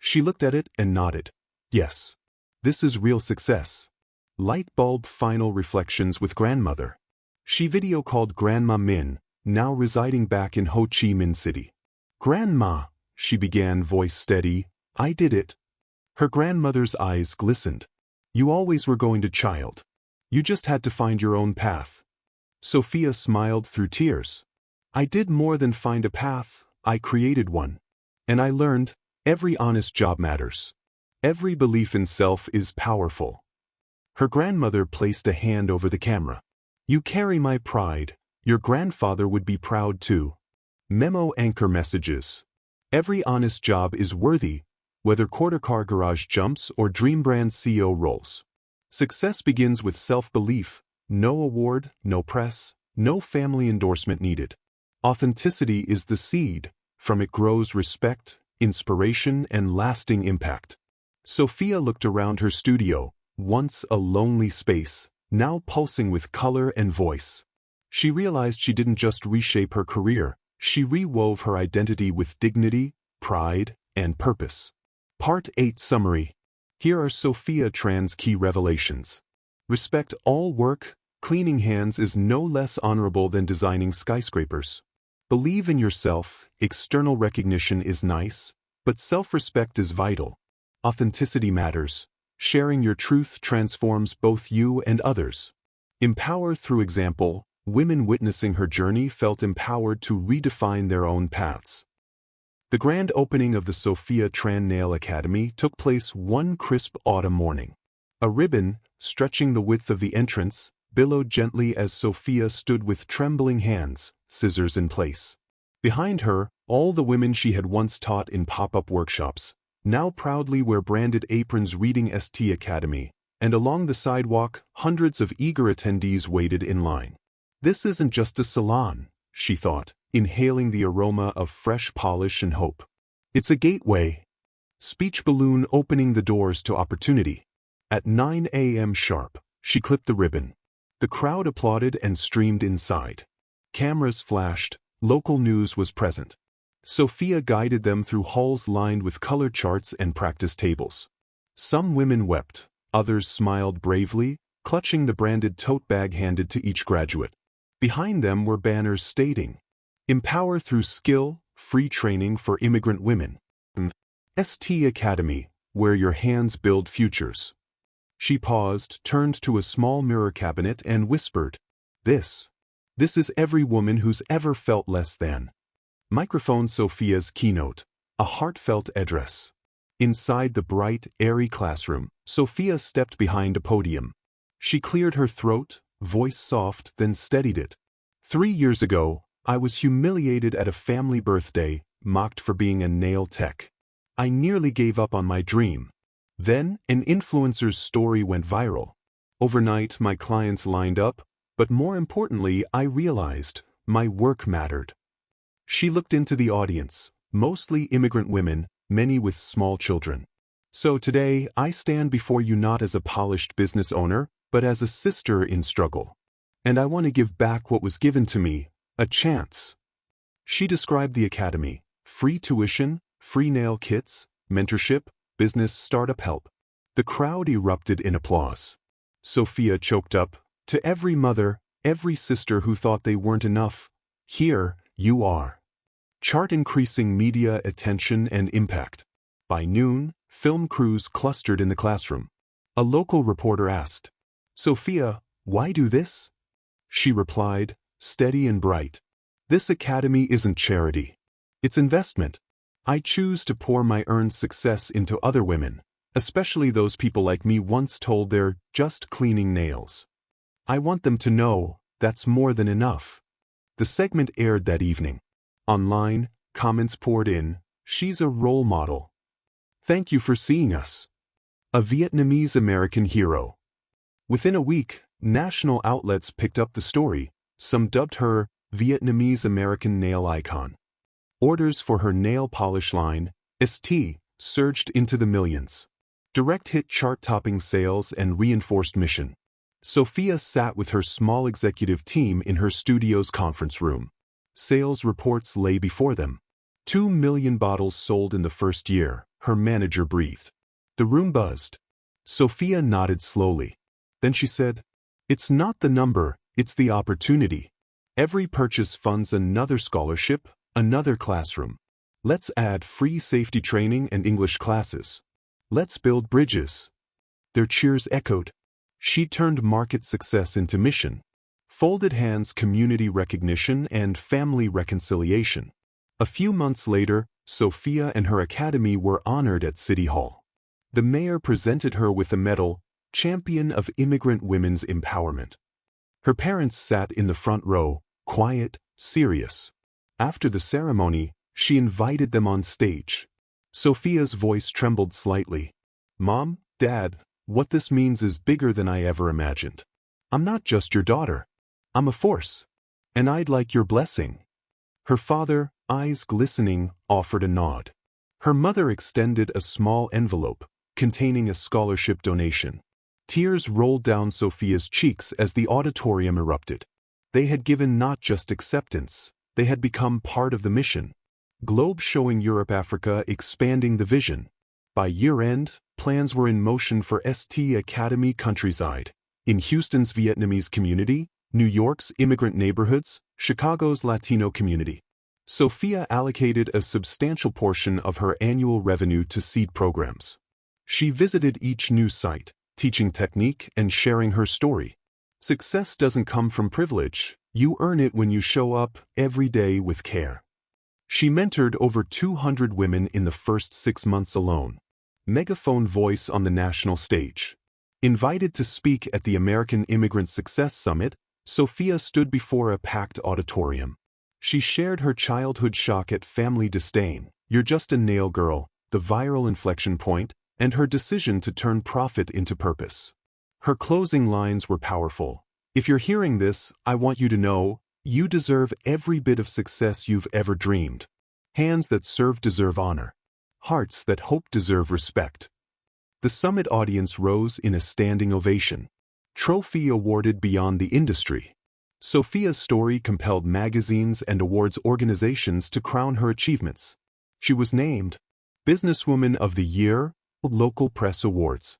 She looked at it and nodded. Yes. This is real success. Light bulb final reflections with grandmother. She video called Grandma Min, now residing back in Ho Chi Minh City. Grandma, she began, voice steady, I did it. Her grandmother's eyes glistened. You always were going to child. You just had to find your own path. Sophia smiled through tears. I did more than find a path, I created one. And I learned, every honest job matters. Every belief in self is powerful. Her grandmother placed a hand over the camera. You carry my pride. Your grandfather would be proud too. Memo anchor messages. Every honest job is worthy, whether quarter car garage jumps or dream brand CEO roles. Success begins with self-belief. No award, no press, no family endorsement needed. Authenticity is the seed. From it grows respect, inspiration, and lasting impact. Sophia looked around her studio, once a lonely space, now pulsing with color and voice. She realized she didn't just reshape her career, she rewove her identity with dignity, pride, and purpose. Part 8 Summary. Here are Sophia Tran's key revelations. Respect all work. Cleaning hands is no less honorable than designing skyscrapers. Believe in yourself. External recognition is nice, but self-respect is vital. Authenticity matters. Sharing your truth transforms both you and others. Empower through example. Women witnessing her journey felt empowered to redefine their own paths. The grand opening of the Sophia Tran Nail Academy took place one crisp autumn morning. A ribbon, stretching the width of the entrance, billowed gently as Sophia stood with trembling hands, scissors in place. Behind her, all the women she had once taught in pop-up workshops, now proudly wear branded aprons reading ST Academy, and along the sidewalk, hundreds of eager attendees waited in line. This isn't just a salon, she thought, inhaling the aroma of fresh polish and hope. It's a gateway. Speech balloon opening the doors to opportunity. At 9 a.m. sharp, she clipped the ribbon. The crowd applauded and streamed inside. Cameras flashed, local news was present. Sophia guided them through halls lined with color charts and practice tables. Some women wept, others smiled bravely, clutching the branded tote bag handed to each graduate. Behind them were banners stating, Empower through skill, free training for immigrant women. ST Academy, where your hands build futures. She paused, turned to a small mirror cabinet and whispered, This is every woman who's ever felt less than. Microphone Sophia's keynote, a heartfelt address. Inside the bright, airy classroom, Sophia stepped behind a podium. She cleared her throat, voice soft, then steadied it. 3 years ago, I was humiliated at a family birthday, mocked for being a nail tech. I nearly gave up on my dream. Then, an influencer's story went viral. Overnight, my clients lined up, but more importantly, I realized my work mattered. She looked into the audience, mostly immigrant women, many with small children. So today, I stand before you not as a polished business owner, but as a sister in struggle. And I want to give back what was given to me, a chance. She described the academy, free tuition, free nail kits, mentorship, business startup help. The crowd erupted in applause. Sophia choked up, to every mother, every sister who thought they weren't enough, here you are. Chart increasing media attention and impact. By noon, film crews clustered in the classroom. A local reporter asked, Sophia, why do this? She replied, steady and bright. This academy isn't charity. It's investment. I choose to pour my earned success into other women, especially those people like me once told they're just cleaning nails. I want them to know that's more than enough. The segment aired that evening. Online, comments poured in, she's a role model. Thank you for seeing us. A Vietnamese American hero. Within a week, national outlets picked up the story. Some dubbed her Vietnamese American nail icon. Orders for her nail polish line, ST, surged into the millions. Direct hit chart-topping sales and reinforced mission. Sophia sat with her small executive team in her studio's conference room. Sales reports lay before them. 2 million bottles sold in the first year, her manager breathed. The room buzzed. Sophia nodded slowly. Then she said, "It's not the number, it's the opportunity. Every purchase funds another scholarship, another classroom. Let's add free safety training and English classes. Let's build bridges." Their cheers echoed. She turned market success into mission. Folded hands, community recognition, and family reconciliation. A few months later, Sophia and her academy were honored at City Hall. The mayor presented her with a medal, Champion of Immigrant Women's Empowerment. Her parents sat in the front row, quiet, serious. After the ceremony, she invited them on stage. Sophia's voice trembled slightly. "Mom, Dad, what this means is bigger than I ever imagined. I'm not just your daughter. I'm a force. And I'd like your blessing." Her father, eyes glistening, offered a nod. Her mother extended a small envelope, containing a scholarship donation. Tears rolled down Sophia's cheeks as the auditorium erupted. They had given not just acceptance, they had become part of the mission. Globe showing Europe, Africa, expanding the vision. By year-end, plans were in motion for ST Academy countryside. In Houston's Vietnamese community, New York's immigrant neighborhoods, Chicago's Latino community. Sophia allocated a substantial portion of her annual revenue to seed programs. She visited each new site, teaching technique and sharing her story. Success doesn't come from privilege, you earn it when you show up every day with care. She mentored over 200 women in the first 6 months alone. Megaphone voice on the national stage. Invited to speak at the American Immigrant Success Summit, Sophia stood before a packed auditorium. She shared her childhood shock at family disdain, "You're just a nail girl," the viral inflection point, and her decision to turn profit into purpose. Her closing lines were powerful. "If you're hearing this, I want you to know, you deserve every bit of success you've ever dreamed. Hands that serve deserve honor. Hearts that hope deserve respect." The summit audience rose in a standing ovation. Trophy awarded beyond the industry. Sophia's story compelled magazines and awards organizations to crown her achievements. She was named Businesswoman of the Year, Local Press Awards.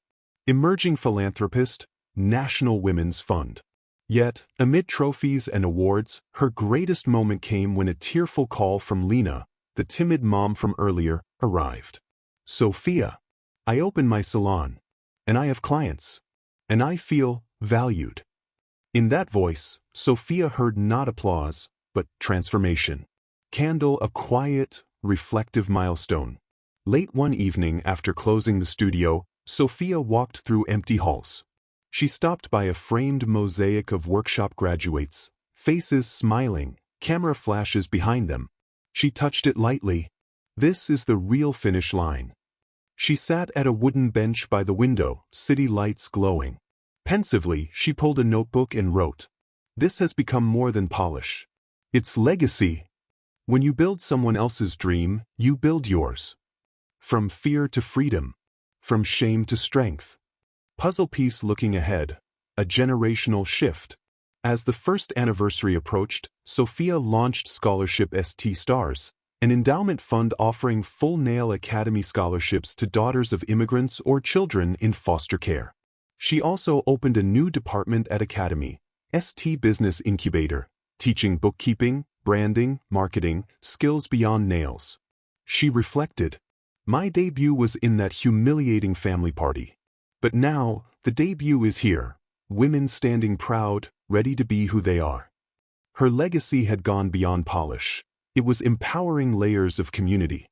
Emerging Philanthropist, National Women's Fund. Yet, amid trophies and awards, her greatest moment came when a tearful call from Lena, the timid mom from earlier, arrived. "Sophia, I open my salon, and I have clients, and I feel valued." In that voice, Sophia heard not applause, but transformation. Candle, a quiet, reflective milestone. Late one evening after closing the studio, Sophia walked through empty halls. She stopped by a framed mosaic of workshop graduates, faces smiling, camera flashes behind them. She touched it lightly. This is the real finish line. She sat at a wooden bench by the window, city lights glowing. Pensively, she pulled a notebook and wrote, "This has become more than polish. It's legacy. When you build someone else's dream, you build yours. From fear to freedom. From shame to strength." Puzzle piece looking ahead. A generational shift. As the first anniversary approached, Sophia launched Scholarship ST Stars, an endowment fund offering full Nail Academy scholarships to daughters of immigrants or children in foster care. She also opened a new department at Academy, ST Business Incubator, teaching bookkeeping, branding, marketing, skills beyond nails. She reflected, "My debut was in that humiliating family party. But now, the debut is here, women standing proud, ready to be who they are." Her legacy had gone beyond polish. It was empowering layers of community.